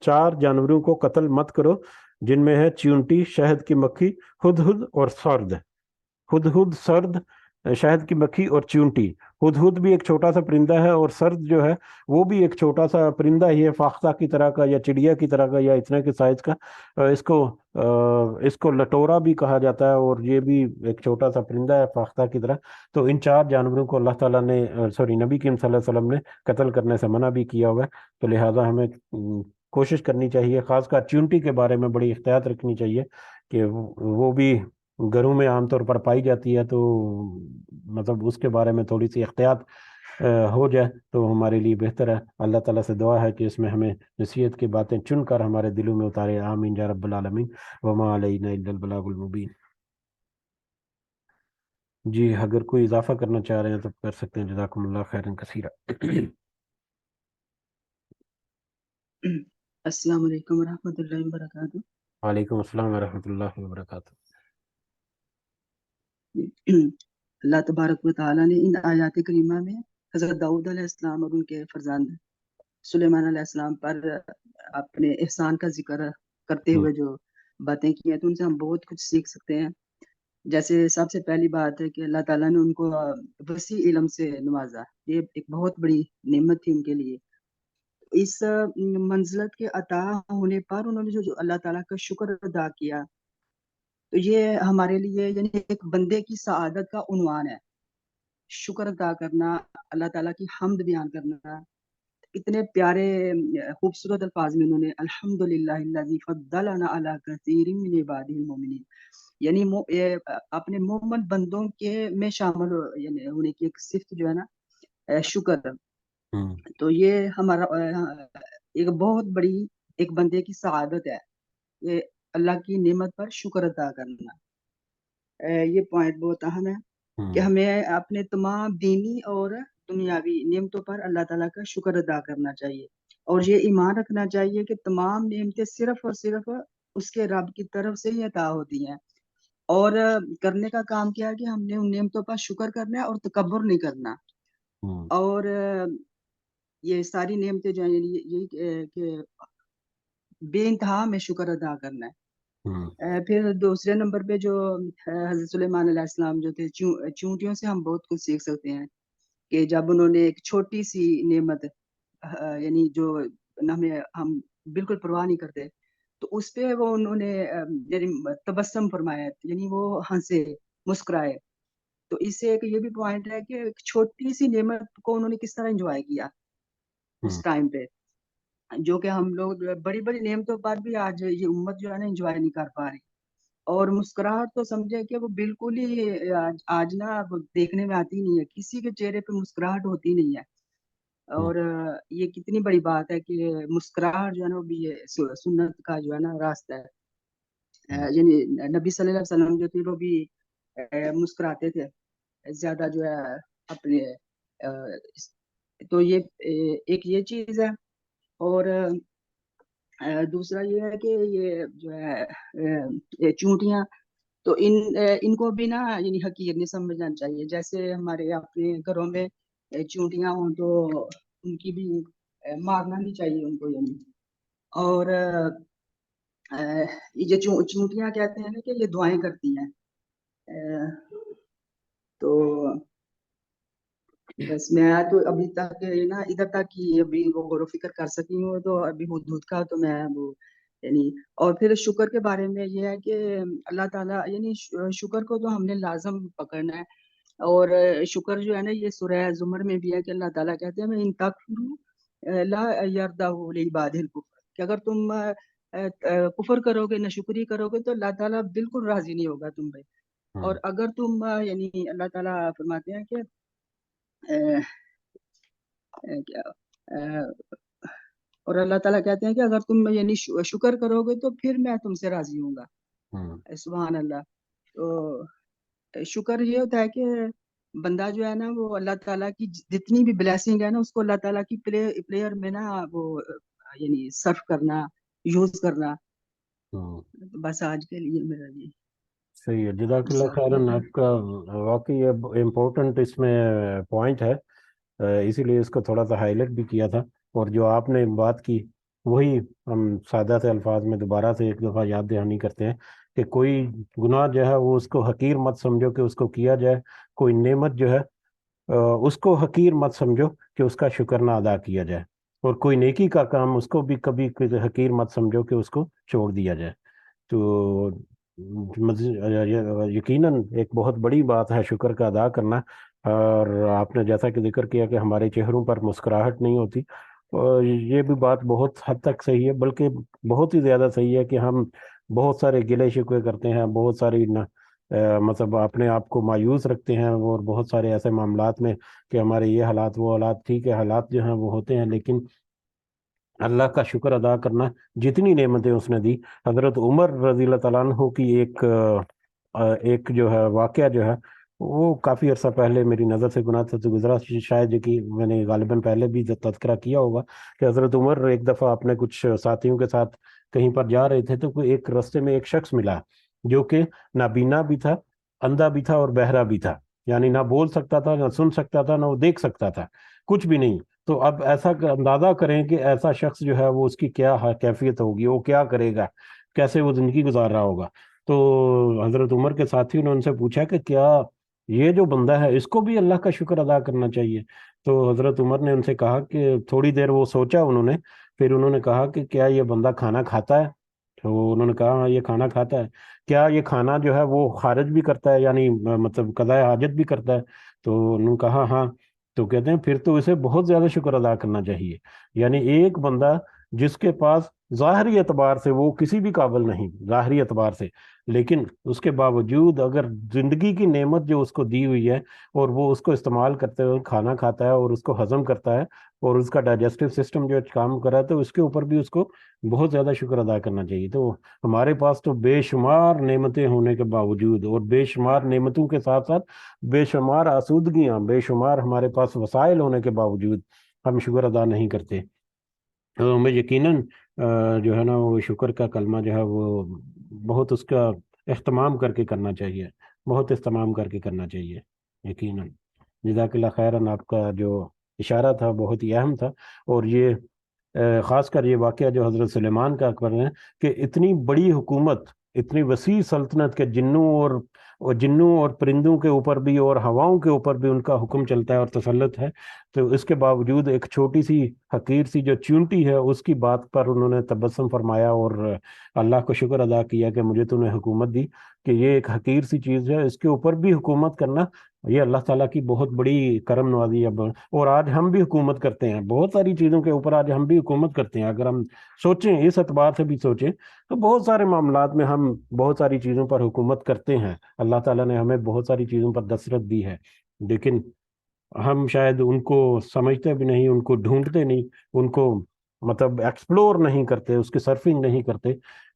چار جانوروں کو قتل مت کرو، جن میں ہے چیونٹی، شہد کی مکھی، ہدہد اور سرد۔ ہدہد، سرد، شہد کی مکھی اور چیونٹی۔ ہدہد بھی ایک چھوٹا سا پرندہ ہے، اور سرد جو ہے وہ بھی ایک چھوٹا سا پرندہ ہی ہے، فاختہ کی طرح کا یا چڑیا کی طرح کا یا اتنے کے سائز کا۔ اس کو لٹورا بھی کہا جاتا ہے، اور یہ بھی ایک چھوٹا سا پرندہ ہے فاختہ کی طرح۔ تو ان 4 جانوروں کو اللہ تعالیٰ نے نبی کریم صلی اللہ علیہ وسلم نے قتل کرنے سے منع بھی کیا ہوا ہے۔ تو لہٰذا ہمیں کوشش کرنی چاہیے، خاص کر چیونٹی کے بارے میں بڑی احتیاط رکھنی چاہیے، کہ وہ بھی گھروں میں عام طور پر پائی جاتی ہے، تو مطلب اس کے بارے میں تھوڑی سی احتیاط ہو جائے تو ہمارے لیے بہتر ہے. اللہ تعالیٰ سے دعا ہے کہ اس میں ہمیں نصیحت کی باتیں چن کر ہمارے دلوں میں اتارے. آمین یا رب العالمین. وما علینا الا البلاغ المبین. جی اگر کوئی اضافہ کرنا چاہ رہے ہیں تو کر سکتے ہیں. جزاکم اللہ خیرا کثیرا. السلام علیکم ورحمۃ اللہ وبرکاتہ. وعلیکم السلام ورحمۃ اللہ وبرکاتہ. اللہ تبارک و تعالیٰ نے ان آیات کریمہ میں حضرت داؤد علیہ السلام اور ان کے فرزند سلیمان علیہ السلام پر اپنے احسان کا ذکر کرتے ہوئے جو باتیں کی ہیں تو ان سے ہم بہت کچھ سیکھ سکتے ہیں. جیسے سب سے پہلی بات ہے کہ اللہ تعالیٰ نے ان کو وسیع علم سے نوازا. یہ ایک بہت بڑی نعمت تھی ان کے لیے. اس منزلت کے عطا ہونے پر انہوں نے جو اللہ تعالیٰ کا شکر ادا کیا تو یہ ہمارے لیے یعنی ایک بندے کی سعادت کا عنوان ہے. شکر ادا کرنا, اللہ تعالیٰ کی حمد بیان کرنا. اتنے پیارے خوبصورت الفاظ میں انہوں نے الحمدللہ الذی فضلنا علی کثیر من عبادہ المؤمنین, یعنی اپنے مومن بندوں کے میں شامل یعنی ہونے کی ایک صفت جو ہے نا شکر. تو یہ ہمارا ایک بہت بڑی ایک بندے کی سعادت ہے, یہ اللہ کی نعمت پر شکر ادا کرنا. یہ پوائنٹ بہت اہم ہے کہ ہمیں اپنے تمام دینی اور دنیاوی نعمتوں پر اللہ تعالیٰ کا شکر ادا کرنا چاہیے, اور یہ ایمان رکھنا چاہیے کہ تمام نعمتیں صرف اور صرف اس کے رب کی طرف سے ہی عطا ہوتی ہیں. اور کرنے کا کام کیا ہے کہ ہم نے ان نعمتوں پر شکر کرنا ہے اور تکبر نہیں کرنا. اور یہ ساری نعمتیں جو ہیں یہی کہ بے انتہا میں شکر ادا کرنا ہے. پھر دوسرے نمبر پہ جو حضرت سلیمان علیہ السلام جو تھے, چونٹیوں سے ہم بہت کچھ سیکھ سکتے ہیں کہ جب انہوں نے ایک چھوٹی سی نعمت یعنی جو ہم بالکل پرواہ نہیں کرتے تو اس پہ وہ انہوں نے یعنی تبسم فرمایا, یعنی وہ ہنسے مسکرائے. تو اس سے ایک یہ بھی پوائنٹ ہے کہ ایک چھوٹی سی نعمت کو انہوں نے کس طرح انجوائے کیا اس ٹائم پہ, جو کہ ہم لوگ بڑی بڑی نعمتوں پر بھی آج یہ امت جو ہے نا انجوائے نہیں کر پا رہی. اور مسکراہٹ تو سمجھے کہ وہ بالکل ہی آج نا دیکھنے میں آتی نہیں ہے, کسی کے چہرے پہ مسکراہٹ ہوتی نہیں ہے. اور یہ کتنی بڑی بات ہے کہ مسکراہٹ جو ہے نا وہ بھی سنت کا جو ہے نا راستہ ہے. یعنی نبی صلی اللہ علیہ وسلم جو تھے وہ بھی مسکراتے تھے زیادہ جو ہے اپنے. تو یہ ایک یہ چیز ہے. اور دوسرا یہ ہے کہ یہ جو ہے چونٹیاں تو ان کو بھی نا یعنی حقیر نہیں سمجھنا چاہیے. جیسے ہمارے اپنے گھروں میں چونٹیاں ہوں تو ان کی بھی مارنا نہیں چاہیے ان کو یعنی. اور یہ چونٹیاں کہتے ہیں نا کہ یہ دعائیں کرتی ہیں. تو بس میں تو ابھی تک نا ادھر تک کی ابھی وہ غور و فکر کر سکی ہوں, تو ابھی حدود کا تو میں وہ یعنی. اور پھر شکر کے بارے میں یہ ہے کہ اللہ تعالیٰ یعنی شکر کو تو ہم نے لازم پکڑنا ہے. اور شکر جو ہے نا یہ سورہ زمر میں بھی ہے کہ اللہ تعالیٰ کہتے ہیں ان تکفروا لا یرضی لعبادہ الکفر, کہ اگر تم کفر کرو گے, ناشکری کرو گے تو اللہ تعالیٰ بالکل راضی نہیں ہوگا تم پہ. اور اگر تم یعنی اللہ تعالیٰ فرماتے ہیں کہ اور اللہ تعالیٰ کہتے ہیں کہ اگر تم یعنی شکر کرو گے تو پھر میں تم سے راضی ہوں گا. سبحان اللہ. تو شکر یہ ہوتا ہے کہ بندہ جو ہے نا وہ اللہ تعالیٰ کی جتنی بھی بلیسنگ ہے نا اس کو اللہ تعالیٰ کی پلیئر میں نا وہ یعنی صرف کرنا, یوز کرنا. بس آج کے لیے میرا یہ صحیح ہے. جزاک اللہ خیرن. آپ کا واقعی امپورٹنٹ اس میں پوائنٹ ہے, اسی لیے اس کو تھوڑا سا ہائی لائٹ بھی کیا تھا. اور جو آپ نے بات کی وہی ہم سادہ سے الفاظ میں دوبارہ سے ایک دفعہ یاد دہانی کرتے ہیں کہ کوئی گناہ جو ہے وہ اس کو حقیر مت سمجھو کہ اس کو کیا جائے, کوئی نعمت جو ہے اس کو حقیر مت سمجھو کہ اس کا شکر نہ ادا کیا جائے, اور کوئی نیکی کا کام اس کو بھی کبھی حقیر مت سمجھو کہ اس کو چھوڑ دیا جائے. تو یقیناً ایک بہت بڑی بات ہے شکر کا ادا کرنا. اور آپ نے جیسا کہ ذکر کیا کہ ہمارے چہروں پر مسکراہٹ نہیں ہوتی, اور یہ بھی بات بہت حد تک صحیح ہے, بلکہ بہت ہی زیادہ صحیح ہے کہ ہم بہت سارے گلے شکوے کرتے ہیں, بہت ساری مطلب اپنے آپ کو مایوس رکھتے ہیں، اور بہت سارے ایسے معاملات میں کہ ہمارے یہ حالات وہ حالات، ٹھیک ہے حالات جو ہیں وہ ہوتے ہیں، لیکن اللہ کا شکر ادا کرنا جتنی نعمتیں اس نے دی۔ حضرت عمر رضی اللہ تعالیٰ عنہ کی ایک جو ہے واقعہ جو ہے وہ کافی عرصہ پہلے میری نظر سے گزرا، شاید جو کہ میں نے غالباً پہلے بھی تذکرہ کیا ہوگا کہ حضرت عمر ایک دفعہ اپنے کچھ ساتھیوں کے ساتھ کہیں پر جا رہے تھے، تو کوئی ایک رستے میں ایک شخص ملا جو کہ نابینا بھی تھا، اندھا بھی تھا اور بہرا بھی تھا، یعنی نہ بول سکتا تھا، نہ سن سکتا تھا، نہ وہ دیکھ سکتا تھا، کچھ بھی نہیں۔ تو اب ایسا اندازہ کریں کہ ایسا شخص جو ہے وہ اس کی کیا کیفیت ہوگی، وہ کیا کرے گا، کیسے وہ زندگی گزار رہا ہوگا۔ تو حضرت عمر کے ساتھیوں نے ان سے پوچھا کہ کیا یہ جو بندہ ہے اس کو بھی اللہ کا شکر ادا کرنا چاہیے؟ تو حضرت عمر نے ان سے کہا کہ تھوڑی دیر وہ سوچا انہوں نے، پھر انہوں نے کہا کہ کیا یہ بندہ کھانا کھاتا ہے؟ تو انہوں نے کہا ہاں یہ کھانا کھاتا ہے۔ کیا یہ کھانا جو ہے وہ خارج بھی کرتا ہے، یعنی مطلب قضائے حاجت بھی کرتا ہے؟ تو انہوں نے کہا ہاں۔ تو کہتے ہیں پھر تو اسے بہت زیادہ شکر ادا کرنا چاہیے۔ یعنی ایک بندہ جس کے پاس ظاہری اعتبار سے وہ کسی بھی قابل نہیں، ظاہری اعتبار سے، لیکن اس کے باوجود اگر زندگی کی نعمت جو اس کو دی ہوئی ہے اور وہ اس کو استعمال کرتے ہوئے کھانا کھاتا ہے اور اس کو ہضم کرتا ہے اور اس کا ڈائجسٹو سسٹم جو کام کر رہا ہے، تو اس کے اوپر بھی اس کو بہت زیادہ شکر ادا کرنا چاہیے۔ تو ہمارے پاس تو بے شمار نعمتیں ہونے کے باوجود اور بے شمار نعمتوں کے ساتھ ساتھ بے شمار آسودگیاں، بے شمار ہمارے پاس وسائل ہونے کے باوجود ہم شکر ادا نہیں کرتے۔ تو ہمیں یقیناً جو ہے نا وہ شکر کا کلمہ جو ہے وہ بہت اس کا اہتمام کر کے کرنا چاہیے، بہت اہتمام کر کے کرنا چاہیے یقیناً۔ جزاک اللہ خیراً، آپ کا جو اشارہ تھا بہت ہی اہم تھا، اور یہ خاص کر یہ واقعہ جو حضرت سلیمان کا اکبر ہے کہ اتنی بڑی حکومت، اتنی وسیع سلطنت کے جنوں اور پرندوں کے اوپر بھی اور ہواؤں کے اوپر بھی ان کا حکم چلتا ہے اور تسلط ہے، تو اس کے باوجود ایک چھوٹی سی حقیر سی جو چونٹی ہے اس کی بات پر انہوں نے تبسم فرمایا اور اللہ کو شکر ادا کیا کہ مجھے تو نے حکومت دی، کہ یہ ایک حقیر سی چیز ہے، اس کے اوپر بھی حکومت کرنا یہ اللہ تعالیٰ کی بہت بڑی کرم نوازی ہے۔ اور آج ہم بھی حکومت کرتے ہیں بہت ساری چیزوں کے اوپر، آج ہم بھی حکومت کرتے ہیں، اگر ہم سوچیں اس اعتبار سے بھی سوچیں تو بہت سارے معاملات میں ہم بہت ساری چیزوں پر حکومت کرتے ہیں۔ اللہ تعالیٰ نے ہمیں بہت ساری چیزوں پر دسترس دی ہے، لیکن ہم شاید ان کو سمجھتے بھی نہیں، ان کو ڈھونڈتے نہیں، ان کو مطلب ایکسپلور نہیں کرتے، اس کی سرفنگ نہیں کرتے۔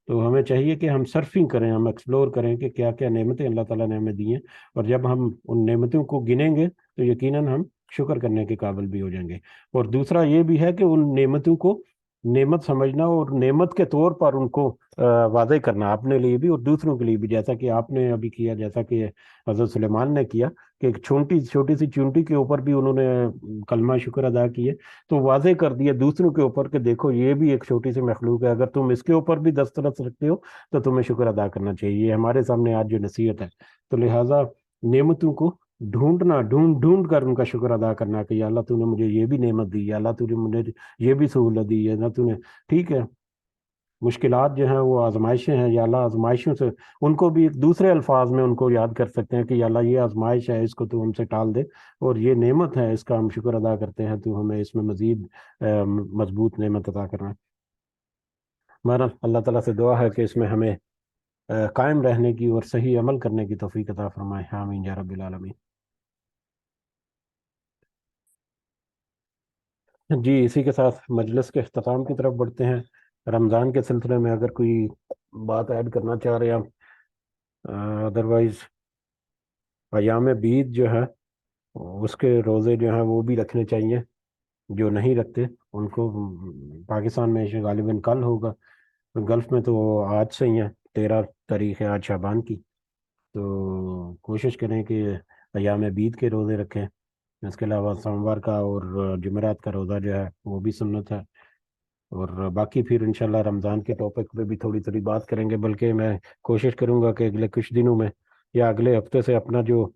تو ہمیں چاہیے کہ ہم سرفنگ کریں، ہم ایکسپلور کریں کہ کیا کیا نعمتیں اللہ تعالیٰ نے ہمیں دی ہیں، اور جب ہم ان نعمتوں کو گنیں گے تو یقیناً ہم شکر کرنے کے قابل بھی ہو جائیں گے۔ اور دوسرا یہ بھی ہے کہ ان نعمتوں کو نعمت سمجھنا اور نعمت کے طور پر ان کو واضح کرنا، اپنے لیے بھی اور دوسروں کے لیے بھی، جیسا کہ آپ نے ابھی کیا، جیسا کہ حضرت سلیمان نے کیا کہ ایک چھوٹی سی چونٹی کے اوپر بھی انہوں نے کلمہ شکر ادا کیے، تو واضح کر دیا دوسروں کے اوپر کہ دیکھو یہ بھی ایک چھوٹی سی مخلوق ہے، اگر تم اس کے اوپر بھی دسترس رکھتے ہو تو تمہیں شکر ادا کرنا چاہیے۔ یہ ہمارے سامنے آج جو نصیحت ہے، تو لہٰذا نعمتوں کو ڈھونڈنا، ڈھونڈ کر ان کا شکر ادا کرنا کہ یا اللہ تو نے مجھے یہ بھی نعمت دی، یا اللہ تو نے مجھے یہ بھی سہولت دی، یا اللہ تو نے، ٹھیک ہے مشکلات جو ہیں وہ آزمائشیں ہیں، یا اللہ آزمائشوں سے ان کو بھی دوسرے الفاظ میں ان کو یاد کر سکتے ہیں کہ یا اللہ یہ آزمائش ہے، اس کو تو ہم سے ٹال دے، اور یہ نعمت ہے اس کا ہم شکر ادا کرتے ہیں، تو ہمیں اس میں مزید مضبوط نعمت عطا کرنا۔ بہرحال اللہ تعالیٰ سے دعا ہے کہ اس میں ہمیں قائم رہنے کی اور صحیح عمل کرنے کی توفیق عطا فرمائے، آمین یا رب العالمین۔ جی اسی کے ساتھ مجلس کے اختتام کی طرف بڑھتے ہیں۔ رمضان کے سلسلے میں اگر کوئی بات ایڈ کرنا چاہ رہے ہیں، ادروائز ایام بیت جو ہے اس کے روزے جو ہیں وہ بھی رکھنے چاہیے، جو نہیں رکھتے ان کو پاکستان میں غالباً کل ہوگا، گلف میں تو آج سے ہی ہے، 13 تاریخ ہے آج شعبان کی، تو کوشش کریں کہ ایام بیت کے روزے رکھیں۔ اس کے علاوہ سوموار کا اور جمعرات کا روزہ جو ہے وہ بھی سنت ہے، اور باقی پھر انشاءاللہ رمضان کے ٹاپک پہ بھی تھوڑی تھوڑی بات کریں گے، بلکہ میں کوشش کروں گا کہ اگلے کچھ دنوں میں یا اگلے ہفتے سے اپنا جو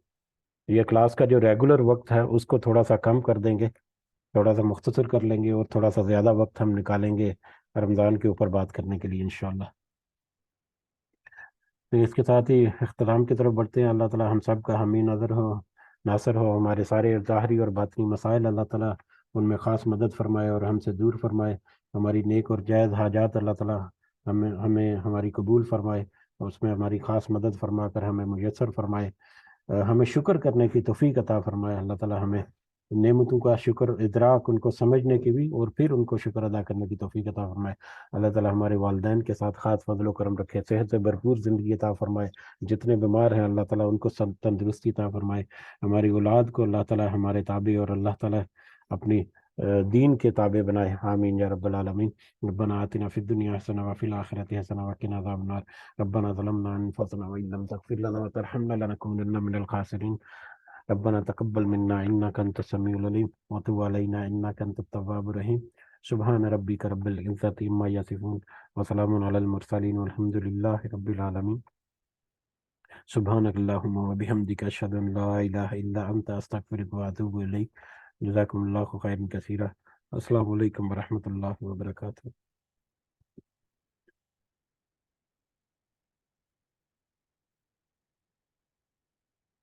یہ کلاس کا جو ریگولر وقت ہے اس کو تھوڑا سا کم کر دیں گے، تھوڑا سا مختصر کر لیں گے، اور تھوڑا سا زیادہ وقت ہم نکالیں گے رمضان کے اوپر بات کرنے کے لیے انشاءاللہ۔ تو اس کے ساتھ ہی اختتام کی طرف بڑھتے ہیں۔ اللہ تعالیٰ ہم سب کا حامی نظر ہو، ناصر ہو، ہمارے سارے ظاہری اور باطنی مسائل اللہ تعالیٰ ان میں خاص مدد فرمائے اور ہم سے دور فرمائے، ہماری نیک اور جائز حاجات اللہ تعالیٰ ہمیں ہماری قبول فرمائے، اس میں ہماری خاص مدد فرما کر ہمیں میسر فرمائے، ہمیں شکر کرنے کی توفیق عطا فرمائے۔ اللہ تعالی ہمیں نعمتوں کا شکر ادراک، ان کو سمجھنے کی بھی، اور پھر ان کو شکر ادا کرنے کی توفیق عطا فرمائے۔ اللہ تعالی ہمارے والدین کے ساتھ خاص فضل و کرم رکھے، صحت سے بھرپور زندگی عطا فرمائے۔ جتنے بیمار ہیں اللہ تعالی ان کو تندرستی عطا فرمائے۔ ہماری اولاد کو اللہ تعالی ہمارے تابع اور اللہ تعالی اپنی دین کے تابع بنائے، آمین یا رب العالمین۔ ربنا آتنا فی الدنیا حسنہ وفی الآخرۃ حسنہ وقنا عذاب النار۔ ربنا ظلمنا انفسنا وان لم تغفر لنا وترحمنا لنكونن من الخاسرین۔ ربنا تقبل منا انك انت السميع العليم وتب علينا انك انت التواب الرحيم۔ سبحان ربك رب العزة عما يصفون وسلام على المرسلين والحمد لله رب العالمين۔ سبحانك اللهم وبحمدك اشهد ان لا اله الا انت استغفرك واتوب اليك۔ جزاكم الله خيرا كثيرا۔ السلام علیکم ورحمۃ اللہ وبرکاتہ۔